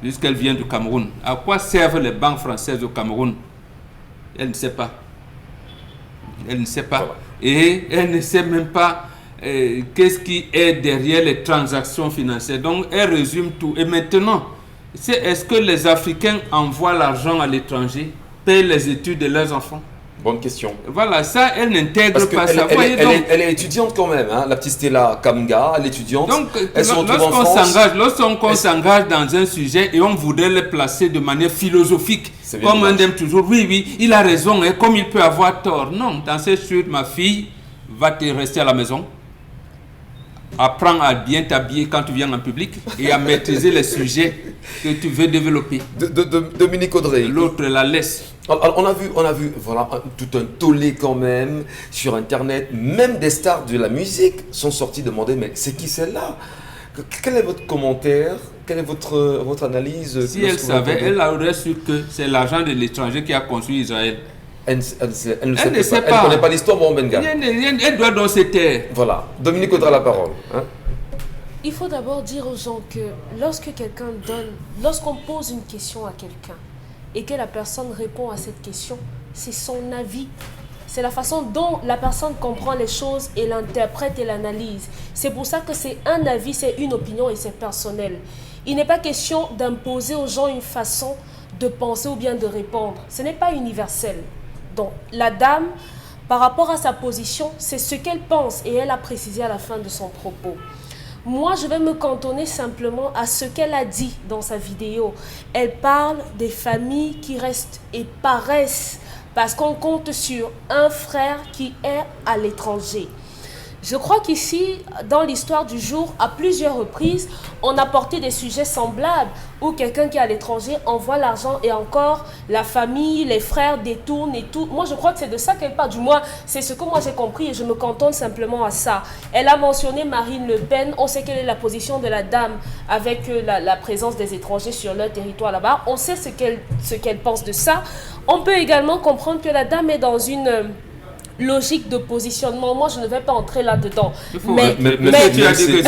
Puisqu'elle vient du Cameroun, à quoi servent les banques françaises au Cameroun? Elle ne sait pas. Elle ne sait pas. Voilà. Et elle ne sait même pas qu'est-ce qui est derrière les transactions financières. Donc, elle résume tout. Et maintenant, est-ce que les Africains envoient l'argent à l'étranger, payent les études de leurs enfants? Bonne question. Voilà, ça, elle n'intègre pas ça. Elle est étudiante quand même, hein, la petite Stella Kamga, elle est étudiante. Donc, lorsqu'on s'engage dans un sujet et on voudrait le placer de manière philosophique, comme on aime toujours, oui, il a raison, hein, comme il peut avoir tort. Non, dans ces chutes, ma fille va te rester à la maison. Apprends à bien t'habiller quand tu viens en public et à maîtriser les sujets que tu veux développer. Dominique Audrey. L'autre la laisse. On a vu voilà, tout un tollé quand même sur Internet. Même des stars de la musique sont sortis demander, mais c'est qui celle-là? Quel est votre commentaire? Quelle est votre analyse? Si elle savait, elle aurait su que c'est l'argent de l'étranger qui a construit Israël. Elle ne sait pas. Elle ne connaît pas l'histoire, mon Benga. Elle doit donc se taire. Voilà. Dominique aura la parole. Hein? Il faut d'abord dire aux gens que lorsqu'on pose une question à quelqu'un et que la personne répond à cette question, c'est son avis. C'est la façon dont la personne comprend les choses et l'interprète et l'analyse. C'est pour ça que c'est un avis, c'est une opinion et c'est personnel. Il n'est pas question d'imposer aux gens une façon de penser ou bien de répondre. Ce n'est pas universel. Donc, la dame, par rapport à sa position, c'est ce qu'elle pense et elle a précisé à la fin de son propos. Moi, je vais me cantonner simplement à ce qu'elle a dit dans sa vidéo. Elle parle des familles qui restent et paraissent parce qu'on compte sur un frère qui est à l'étranger. Je crois qu'ici, dans l'histoire du jour, à plusieurs reprises, on a porté des sujets semblables où quelqu'un qui est à l'étranger envoie l'argent et encore la famille, les frères détournent et tout. Moi, je crois que c'est de ça qu'elle parle. Du moins, c'est ce que moi j'ai compris et je me cantonne simplement à ça. Elle a mentionné Marine Le Pen. On sait quelle est la position de la dame avec la présence des étrangers sur leur territoire là-bas. On sait ce qu'elle pense de ça. On peut également comprendre que la dame est dans une logique de positionnement. Moi, je ne vais pas entrer là-dedans. Mais tu as dit que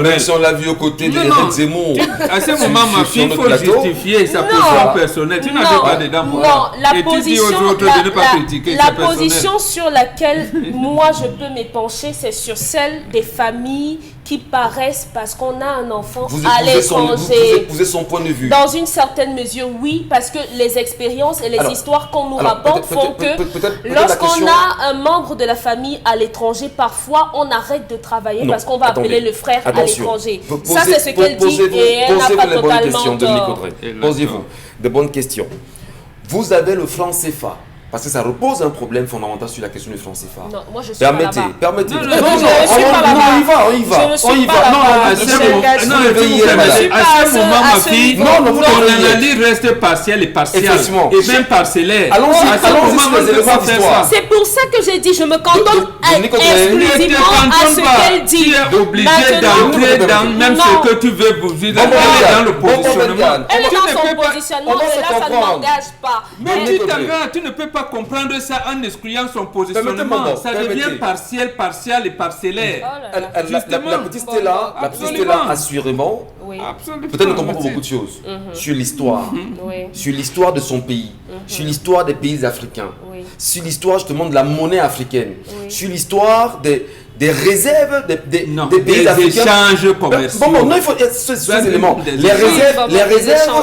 même si on l'a vu aux côtés d'Éric Zemmour. À ce moment, ma fille, il faut justifier sa position personnelle. Tu n'avais pas dedans. Non, la et position, tu dis aux autres de ne pas critiquer. La position sur laquelle moi je peux m'épancher, c'est sur celle des familles qui paraissent parce qu'on a un enfant à l'étranger. Vous avez son point de vue. Dans une certaine mesure, oui, parce que les expériences et les histoires qu'on nous rapporte font que lorsqu'on a un membre de la famille à l'étranger, parfois on arrête de travailler parce qu'on va appeler le frère à l'étranger. Ça, c'est ce qu'elle dit et elle n'a pas totalement tort. Posez-vous de bonnes questions. Vous avez le franc CFA. Parce que ça repose un problème fondamental sur la question du franc CFA. Non, moi je suis pas là-bas. Permettez. Non, on y va. Je ne suis pas là-bas. À ce moment, ma fille, ton analyse reste partielle et partielle. Et même parcellaire. Allons-y sur les éléments d'histoire. C'est pour ça que j'ai dit, je me cantonne exclusivement à ce qu'elle dit. Tu es obligé d'entrer dans même ce que tu veux bouger. Elle est dans le positionnement. Elle est dans son positionnement, et là, ça ne m'engage pas. Mais tu ne peux pas comprendre ça en excluant son positionnement. Ça devient partiel, partial et parcellaire. La petite Stella, assurément, peut-être ne comprend pas beaucoup de choses sur l'histoire, sur l'histoire de son pays, sur l'histoire des pays africains, sur l'histoire justement de la monnaie africaine, sur l'histoire des réserves des pays africains. Échanges commerciaux. Non, il faut ces éléments.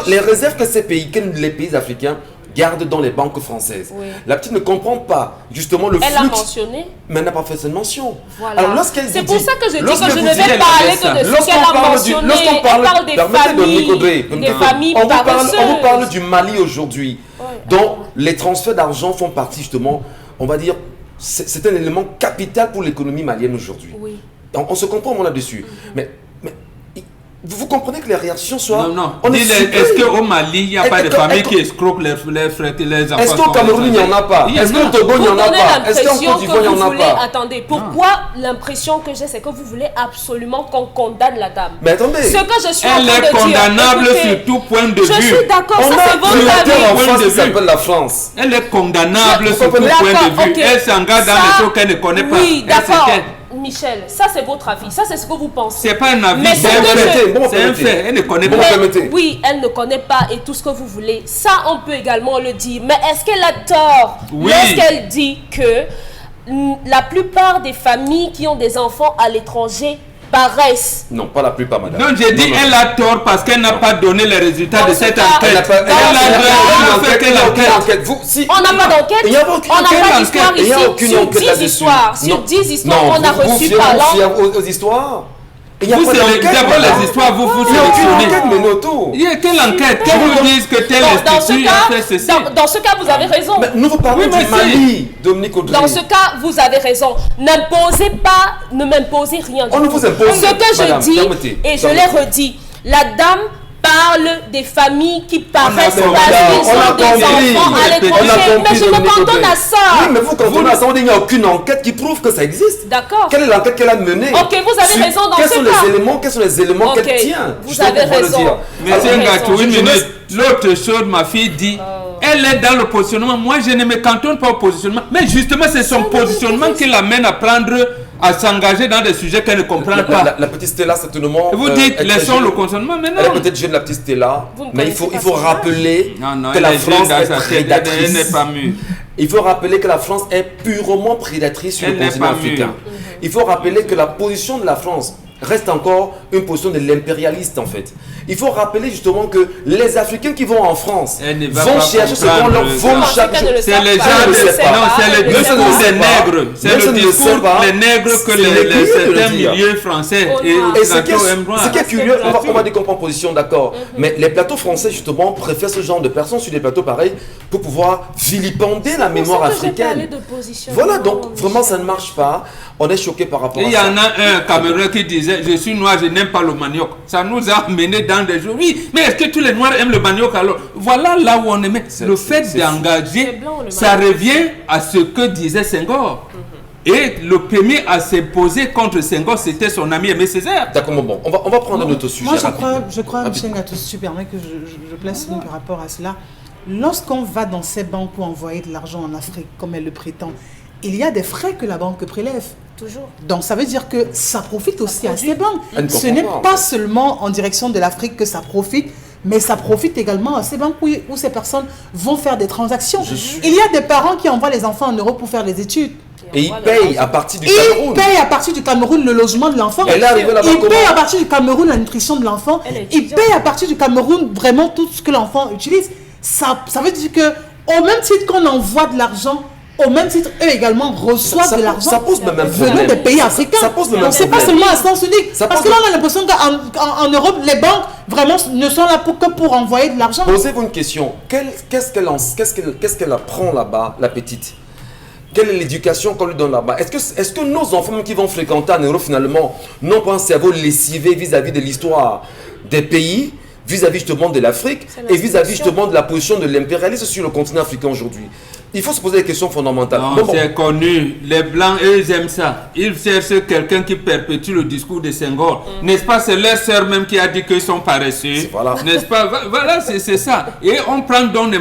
Les réserves que ces pays, que les pays africains gardent dans les banques françaises. La petite ne comprend pas justement le flux. Elle l'a mentionné. Mais elle n'a pas fait cette mention. Voilà. Alors lorsqu'elle c'est pour ça que je dis que je ne vais parler que de ce qu'elle a mentionné. Elle parle des familles paresseuses. On vous parle du Mali aujourd'hui, dont les transferts d'argent font partie justement, on va dire, c'est un élément capital pour l'économie malienne aujourd'hui. Oui. On se comprend là-dessus. Mais vous comprenez que les réactions soient... Non. Est-ce qu'au Mali, il n'y a pas de familles qui escroquent les frères et les enfants? Est-ce qu'au Cameroun, il n'y en a pas? Est-ce qu'au Togo, il n'y en a pas? Est-ce qu'en Côte d'Ivoire, il n'y en a pas? Attendez, pourquoi l'impression que j'ai, c'est que vous voulez absolument qu'on condamne la dame? Mais attendez. Ce que je suis en train de dire... Elle est condamnable sur tout point de vue. Je suis d'accord, ça c'est votre avis. En France, qui s'appelle la France. Elle est condamnable sur tout point de vue. Elle s'engage dans les choses qu'elle ne connaît pas. Oui, d'accord. Michel, ça c'est votre avis, ça c'est ce que vous pensez. C'est pas un avis, c'est un fait. Elle ne connaît pas. Oui, elle ne connaît pas et tout ce que vous voulez. Ça, on peut également le dire. Mais est-ce qu'elle a tort lorsqu'elle dit que la plupart des familles qui ont des enfants à l'étranger paressent? Non, pas la plupart, madame. Non, j'ai dit elle a tort parce qu'elle n'a pas donné les résultats de cette enquête. Elle a fait quelle enquête? On n'a pas d'enquête. On n'a pas d'histoire ici. Sur 10 histoires, on a reçu parlant. Aux histoires. Vous d'abord les histoires, vous sélectionnez. Il y a quelle enquête? Qui vous disent que tel institut a fait ceci? Dans ce cas, vous avez raison. Mais nous vous parlons du Mali, Dominique Audrey. Dans ce cas, vous avez raison. Ne m'imposez rien. On ne vous impose rien. Ce que je dis, et je l'ai redit, la dame parle des familles qui paraissent parce qu'ils ont des enfants à l'étranger. Mais je me cantonne à ça. Oui, mais vous cantonnez à ça, il n'y a aucune enquête qui prouve que ça existe. D'accord. Quelle est l'enquête qu'elle a menée? Ok, vous avez raison dans ce cas. Quels sont les éléments qu'elle tient? Vous avez raison. Monsieur Ngatou, une minute. L'autre chose, ma fille dit, elle est dans le positionnement. Moi, je ne me cantonne pas au positionnement. Mais justement, c'est son positionnement qui l'amène à à s'engager dans des sujets qu'elle ne comprend pas. La petite Stella, certainement... Vous dites, laissons le consentement, mais non. Elle est peut-être jeune, la petite Stella, mais il faut rappeler que la France est prédatrice. Elle n'est pas mûre. Il faut rappeler que la France est purement prédatrice sur le continent africain. Il faut rappeler que la position de la France reste encore une position de l'impérialiste en fait. Il faut rappeler justement que les Africains qui vont en France vont chercher ce qu'on leur vole chaque jour. C'est les gens, c'est le discours des nègres. C'est le discours des nègres que certains milieux français et ce qui est curieux, on va dire qu'on prend position, d'accord. Mais les plateaux français justement préfèrent ce genre de personnes sur des plateaux pareils pour pouvoir vilipender la mémoire africaine. Voilà, donc vraiment ça ne marche pas. On est choqué par rapport à ça. Il y en a un Camerounais qui disait je suis noir, je n'aime pas le manioc. Ça nous a mené dans des jours. Oui, mais est-ce que tous les noirs aiment le manioc alors? Voilà là où on aimait. Le fait d'engager, ça revient à ce que disait Senghor. Et le premier à s'imposer contre Senghor, c'était son ami Aimé Césaire. D'accord, bon, on va prendre un autre sujet. Moi, je crois Michel Ngatou, si tu permets que je place une par rapport à cela. Lorsqu'on va dans ces banques pour envoyer de l'argent en Afrique, comme elle le prétend, il y a des frais que la banque prélève. Toujours. Donc ça veut dire que ça profite aussi à ces banques. Ce n'est pas, pas seulement en direction de l'Afrique que ça profite, mais ça profite également à ces banques où ces personnes vont faire des transactions. Il y a des parents qui envoient les enfants en Europe pour faire les études. Et ils payent à partir du Cameroun. Ils payent à partir du Cameroun le logement de l'enfant. Elle est arrivée là-bas Ils comment? payent à partir du Cameroun la nutrition de l'enfant. Ils payent à partir du Cameroun vraiment tout ce que l'enfant utilise. Ça veut dire que au même titre qu'on envoie de l'argent, au même titre, eux également reçoivent de l'argent. Ça pose le même venant problème. des pays africains. Ça pose le même Donc c'est pas problème. seulement à sens unique. Ça Parce pose que là on a l'impression qu'en Europe, les banques vraiment ne sont là que pour envoyer de l'argent. Posez-vous une question. Qu'est-ce qu'elle apprend là-bas, la petite? Quelle est l'éducation qu'on lui donne là-bas? Est-ce que nos enfants qui vont fréquenter en Europe finalement n'ont pas un cerveau lessivé vis-à-vis de l'histoire des pays, vis-à-vis justement de l'Afrique et vis-à-vis justement de la position de l'impérialisme sur le continent africain aujourd'hui? Il faut se poser des questions fondamentales. Non, c'est connu. Les Blancs, eux, ils aiment ça. Ils cherchent quelqu'un qui perpétue le discours de Senghor. N'est-ce pas? C'est leur sœur même qui a dit qu'ils sont paresseux. Voilà. N'est-ce pas? Voilà, c'est ça. Et on prend donc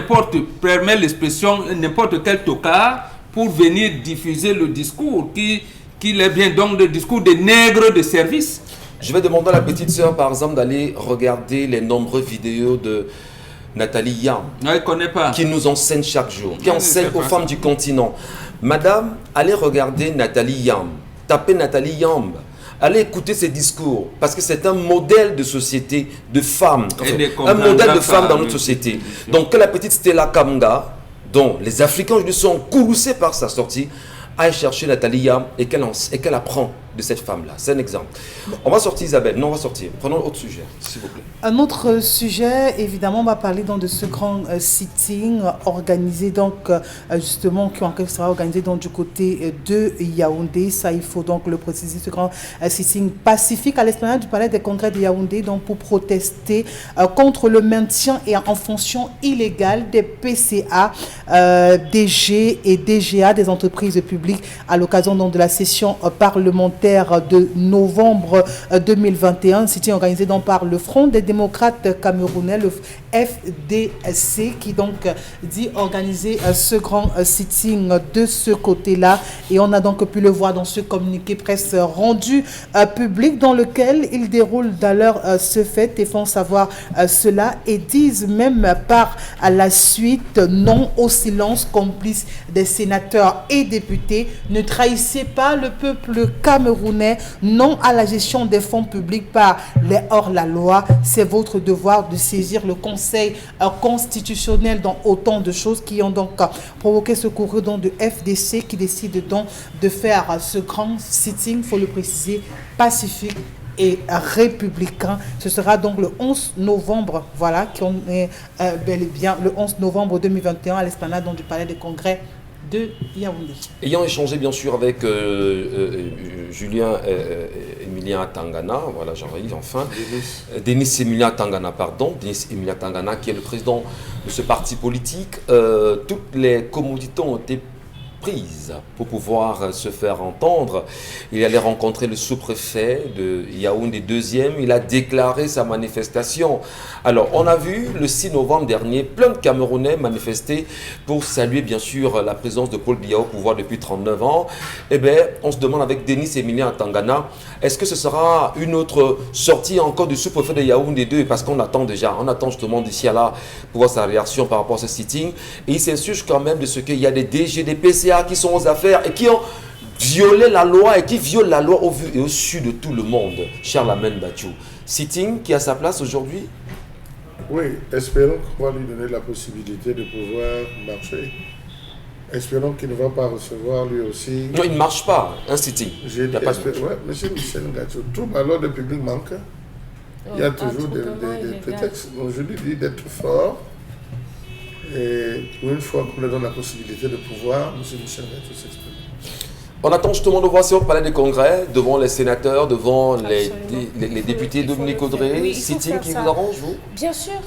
permet l'expression, n'importe quel tocard pour venir diffuser le discours qui est bien, donc le discours des nègres de service. Je vais demander à la petite sœur, par exemple, d'aller regarder les nombreuses vidéos de Nathalie Yam, qui nous enseigne chaque jour, qui enseigne aux femmes du continent. Madame, allez regarder Nathalie Yam, tapez Nathalie Yam, allez écouter ses discours, parce que c'est un modèle de société, de femmes, un modèle de femmes dans notre société. Donc que la petite Stella Kamga, dont les Africains aujourd'hui sont courroucés par sa sortie, aille chercher Nathalie Yam et qu'elle apprend de cette femme-là. C'est un exemple. On va sortir, Isabelle. Non, on va sortir. Prenons un autre sujet, s'il vous plaît. Un autre sujet, évidemment, on va parler donc de ce grand sitting organisé, donc justement, qui sera organisé donc du côté de Yaoundé. Ça, il faut donc le préciser, ce grand sitting pacifique à l'esplanade du Palais des Congrès de Yaoundé, donc pour protester contre le maintien et en fonction illégale des PCA, DG et DGA, des entreprises publiques, à l'occasion donc de la session parlementaire de novembre 2021, sitting organisé donc par le Front des démocrates camerounais, le FDC, qui donc dit organiser ce grand sitting de ce côté-là. Et on a donc pu le voir dans ce communiqué presse rendu public dans lequel ils déroulent d'ailleurs ce fait et font savoir cela et disent même par la suite non au silence complice des sénateurs et députés. Ne trahissez pas le peuple camerounais, non à la gestion des fonds publics par les hors-la-loi. C'est votre devoir de saisir le Conseil constitutionnel dans autant de choses qui ont donc provoqué ce courrier donc de FDC qui décide donc de faire ce grand sitting, il faut le préciser, pacifique et républicain. Ce sera donc le 11 novembre, voilà, qu'on est bel et bien le 11 novembre 2021 à l'esplanade du Palais des Congrès de Yaoundé. Ayant échangé bien sûr avec Julien Emilien Tangana, voilà, j'arrive enfin, Denis Emilien Tangana, pardon, Denis Emilien Tangana qui est le président de ce parti politique, toutes les commodités ont été prises pour pouvoir se faire entendre. Il allait rencontrer le sous-préfet de Yaoundé 2e, il a déclaré sa manifestation. Alors, on a vu le 6 novembre dernier, plein de Camerounais manifester pour saluer bien sûr la présence de Paul Biya au pouvoir depuis 39 ans. Eh bien, on se demande avec Denis Emilien Tangana, est-ce que ce sera une autre sortie encore du sous-préfet de Yaoundé 2? Parce qu'on attend déjà, on attend justement d'ici à là pour voir sa réaction par rapport à ce sitting. Et il s'insurge quand même de ce qu'il y a des DG, des PCA qui sont aux affaires et qui ont violé la loi et qui violent la loi au vu et au su de tout le monde. Charlemagne Bathiou. Sitting qui a sa place aujourd'hui? Oui, espérons qu'on va lui donner la possibilité de pouvoir marcher. Espérons qu'il ne va pas recevoir lui aussi. Non, il ne marche pas, un sitting. J'ai dit, ouais, monsieur Michel Ngacho, tout l'ordre public manque. Il y a toujours des prétextes. Donc je lui dis d'être fort. Et pour une fois qu'on lui donne la possibilité de pouvoir, monsieur Michel Ngacho s'exprimer. On attend justement de voir si au Palais des Congrès, devant les sénateurs, devant les députés Dominique Audrey, oui, sitting qui vous arrange, vous? Bien sûr.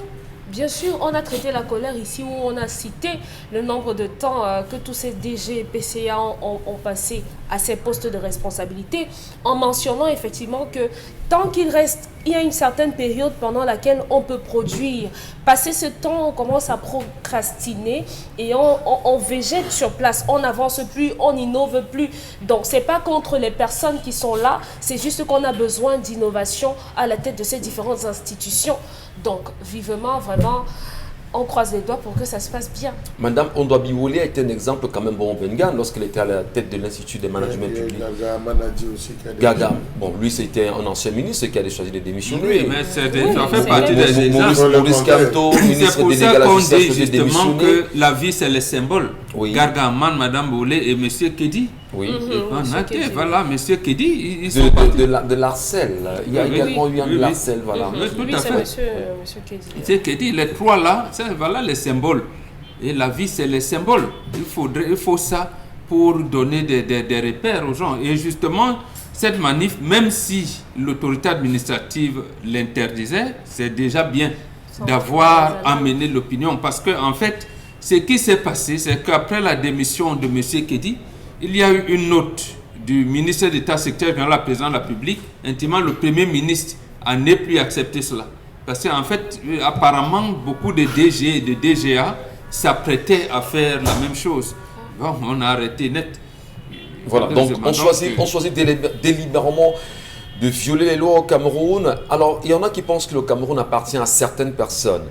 Bien sûr, on a traité la colère ici où on a cité le nombre de temps que tous ces DG et PCA ont passé à ces postes de responsabilité, en mentionnant effectivement que tant qu'il reste, il y a une certaine période pendant laquelle on peut produire. Passer ce temps, on commence à procrastiner et on végète sur place, on n'avance plus, on n'innove plus. Donc c'est pas contre les personnes qui sont là, c'est juste qu'on a besoin d'innovation à la tête de ces différentes institutions. Donc vivement, vraiment, on croise les doigts pour que ça se passe bien. Madame Ondoa Biwole a été un exemple quand même bon au Bengan lorsqu'elle était à la tête de l'Institut de management public. Gaga Manadi aussi. Gaga, bon, lui c'était un ancien ministre qui a choisi de démissionner. Oui, mais ça fait partie des exemples. Maurice Kamto, ministre délégué à la justice, a choisi de démissionner. Que la vie c'est le symbole. Oui. Gargaman, Madame Boulé et Monsieur Kedi. Oui. Voilà, Monsieur Kedi, ils sont de l'Arcel. Il y a également eu un de l'Arcel, voilà. Oui, tout à fait. Monsieur Kedi. Monsieur Kedi, les trois là, voilà les symboles. Et la vie, c'est les symboles. Il faut ça pour donner des repères aux gens. Et justement, cette manif, même si l'autorité administrative l'interdisait, c'est déjà bien d'avoir amené l'opinion. Parce qu'en fait, ce qui s'est passé, c'est qu'après la démission de M. Kedi, il y a eu une note du ministre d'État secrétaire général à la présidence de la République intimant le Premier ministre à ne plus accepter cela. Parce qu'en fait, apparemment, beaucoup de DG et de DGA s'apprêtaient à faire la même chose. Bon, on a arrêté net. Voilà, donc on choisit délibérément de violer les lois au Cameroun. Alors, il y en a qui pensent que le Cameroun appartient à certaines personnes.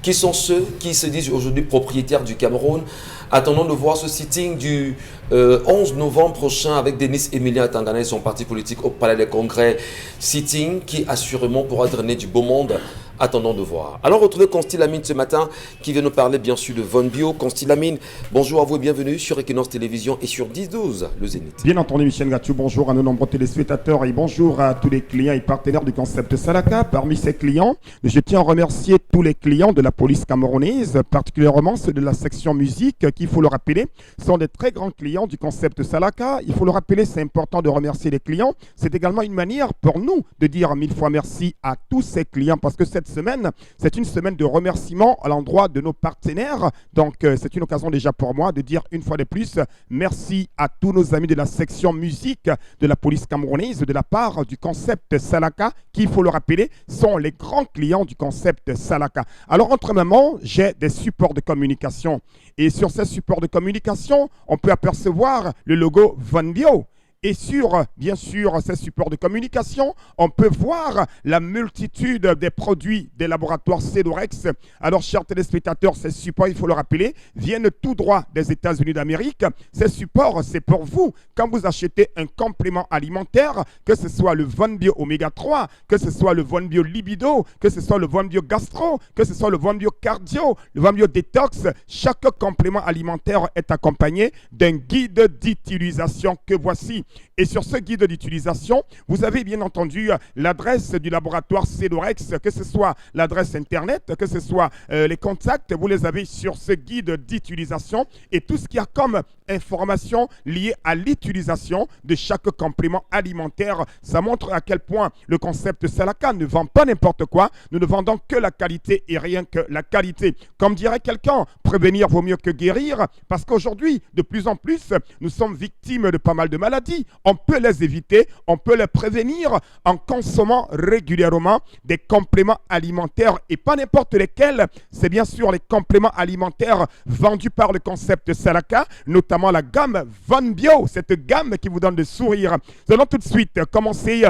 Qui sont ceux qui se disent aujourd'hui propriétaires du Cameroun? Attendons de voir ce sitting du 11 novembre prochain avec Denis Emilien Tangana et son parti politique au Palais des Congrès. Sitting qui assurément pourra drainer du beau monde. Attendons de voir. Alors, retrouvez Consti Lamine ce matin qui vient nous parler bien sûr de Von Bio. Consti Lamine, bonjour à vous et bienvenue sur Equinox Télévision et sur 10-12, le Zénith. Bien entendu, Michel Gatou, bonjour à nos nombreux téléspectateurs et bonjour à tous les clients et partenaires du concept Salaka. Parmi ces clients, je tiens à remercier tous les clients de la police camerounaise, particulièrement ceux de la section musique qui, il faut le rappeler, sont des très grands clients du concept Salaka. Il faut le rappeler, c'est important de remercier les clients. C'est également une manière pour nous de dire 1000 fois merci à tous ces clients parce que cette semaine, c'est une semaine de remerciements à l'endroit de nos partenaires. Donc, c'est une occasion déjà pour moi de dire une fois de plus merci à tous nos amis de la section musique de la police camerounaise de la part du concept Salaka qui, il faut le rappeler, sont les grands clients du concept Salaka. Alors, entre maman, j'ai des supports de communication. Et sur ces supports de communication, on peut apercevoir le logo Von Bio. Et sur, bien sûr, ces supports de communication, on peut voir la multitude des produits des laboratoires Cedorex. Alors, chers téléspectateurs, ces supports, il faut le rappeler, viennent tout droit des États-Unis d'Amérique. Ces supports, c'est pour vous. Quand vous achetez un complément alimentaire, que ce soit le Von Bio Oméga 3, que ce soit le Von Bio Libido, que ce soit le Von Bio Gastro, que ce soit le Von Bio Cardio, le Von Bio Détox, chaque complément alimentaire est accompagné d'un guide d'utilisation que voici. Et sur ce guide d'utilisation, vous avez bien entendu l'adresse du laboratoire Cedorex, que ce soit l'adresse internet, que ce soit les contacts, vous les avez sur ce guide d'utilisation et tout ce qu'il y a comme information liée à l'utilisation de chaque complément alimentaire. Ça montre à quel point le concept Salaka ne vend pas n'importe quoi. Nous ne vendons que la qualité et rien que la qualité. Comme dirait quelqu'un, prévenir vaut mieux que guérir parce qu'aujourd'hui, de plus en plus, nous sommes victimes de pas mal de maladies. On peut les éviter, on peut les prévenir en consommant régulièrement des compléments alimentaires et pas n'importe lesquels. C'est bien sûr les compléments alimentaires vendus par le concept Salaka, notamment la gamme Von Bio, cette gamme qui vous donne le sourire. Nous allons tout de suite commencer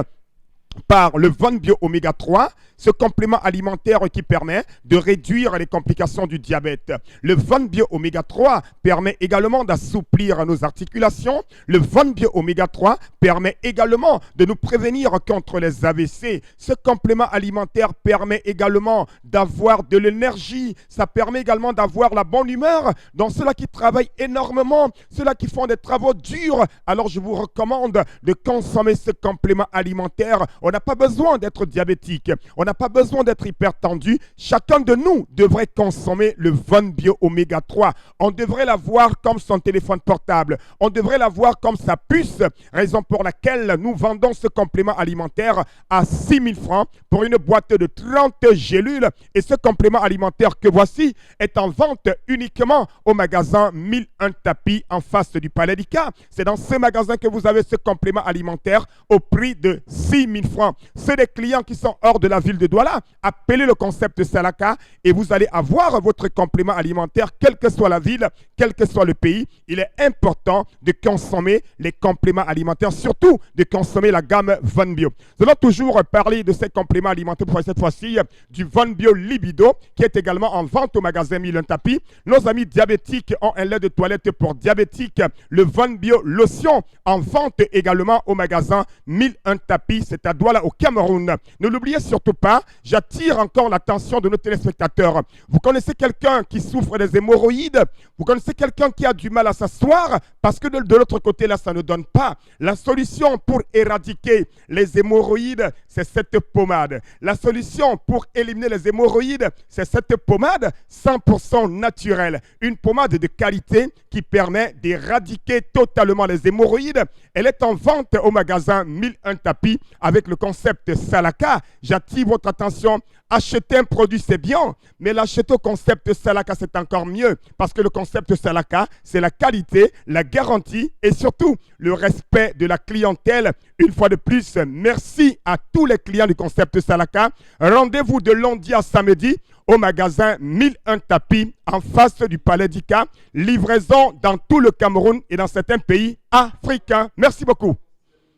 par le Von Bio Oméga 3, ce complément alimentaire qui permet de réduire les complications du diabète. Le Von Bio Oméga 3 permet également d'assouplir nos articulations. Le Von Bio Oméga 3 permet également de nous prévenir contre les AVC. Ce complément alimentaire permet également d'avoir de l'énergie. Ça permet également d'avoir la bonne humeur. Dans ceux-là qui travaillent énormément, ceux-là qui font des travaux durs, alors je vous recommande de consommer ce complément alimentaire. On n'a pas besoin d'être diabétique. On n'a pas besoin d'être hyper tendu. Chacun de nous devrait consommer le Von Bio Oméga 3. On devrait l'avoir comme son téléphone portable. On devrait l'avoir comme sa puce, raison pour laquelle nous vendons ce complément alimentaire à 6 000 francs pour une boîte de 30 gélules. Et ce complément alimentaire que voici est en vente uniquement au magasin 1001 Tapis en face du Palais d'Ika. C'est dans ce magasin que vous avez ce complément alimentaire au prix de 6 000 francs. C'est des clients qui sont hors de la ville de Douala. Appelez le concept Salaka et vous allez avoir votre complément alimentaire, quelle que soit la ville, quel que soit le pays. Il est important de consommer les compléments alimentaires, surtout de consommer la gamme Von Bio. Nous allons toujours parler de ces compléments alimentaires pour cette fois-ci du Von Bio Libido qui est également en vente au magasin 1001 Tapis. Nos amis diabétiques ont un lait de toilette pour diabétiques, le Von Bio Lotion en vente également au magasin 1001 Tapis, c'est à Douala au Cameroun. Ne l'oubliez surtout pas, j'attire encore l'attention de nos téléspectateurs. Vous connaissez quelqu'un qui souffre des hémorroïdes? Vous connaissez quelqu'un qui a du mal à s'asseoir parce que de l'autre côté là, ça ne donne pas. La solution pour éradiquer les hémorroïdes, c'est cette pommade. La solution pour éliminer les hémorroïdes, c'est cette pommade 100% naturelle. Une pommade de qualité qui permet d'éradiquer totalement les hémorroïdes. Elle est en vente au magasin 1001 Tapis avec le concept Salaka. J'attire votre attention. Acheter un produit, c'est bien, mais l'acheter au concept Salaka, c'est encore mieux. Parce que le concept Salaka, c'est la qualité, la garantie et surtout le respect de la clientèle. Une fois de plus, merci à tous les clients du concept Salaka. Rendez-vous de lundi à samedi au magasin 1001 Tapis en face du Palais d'Ika. Livraison dans tout le Cameroun et dans certains pays africains. Merci beaucoup.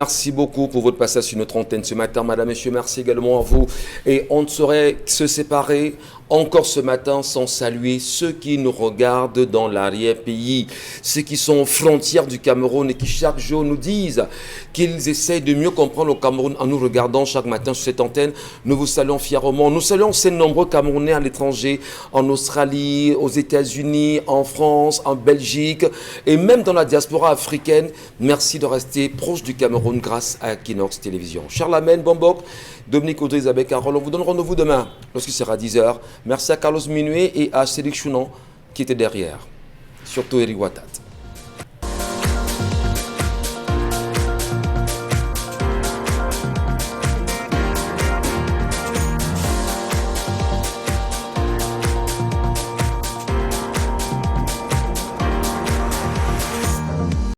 Merci beaucoup pour votre passage sur notre antenne ce matin, madame, messieurs. Merci également à vous. Et on ne saurait se séparer encore ce matin sans saluer ceux qui nous regardent dans l'arrière-pays, ceux qui sont aux frontières du Cameroun et qui chaque jour nous disent qu'ils essayent de mieux comprendre le Cameroun en nous regardant chaque matin sur cette antenne. Nous vous saluons fièrement. Nous saluons ces nombreux Camerounais à l'étranger, en Australie, aux États-Unis, en France, en Belgique et même dans la diaspora africaine. Merci de rester proche du Cameroun grâce à Equinox Télévision. Charlemagne, Bombok, Dominique Audrey, Isabelle Carole, on vous donne rendez-vous demain lorsqu'il sera 10h. Merci à Carlos Minuet et à Cédric Chounon qui était derrière. Surtout Eric Watat.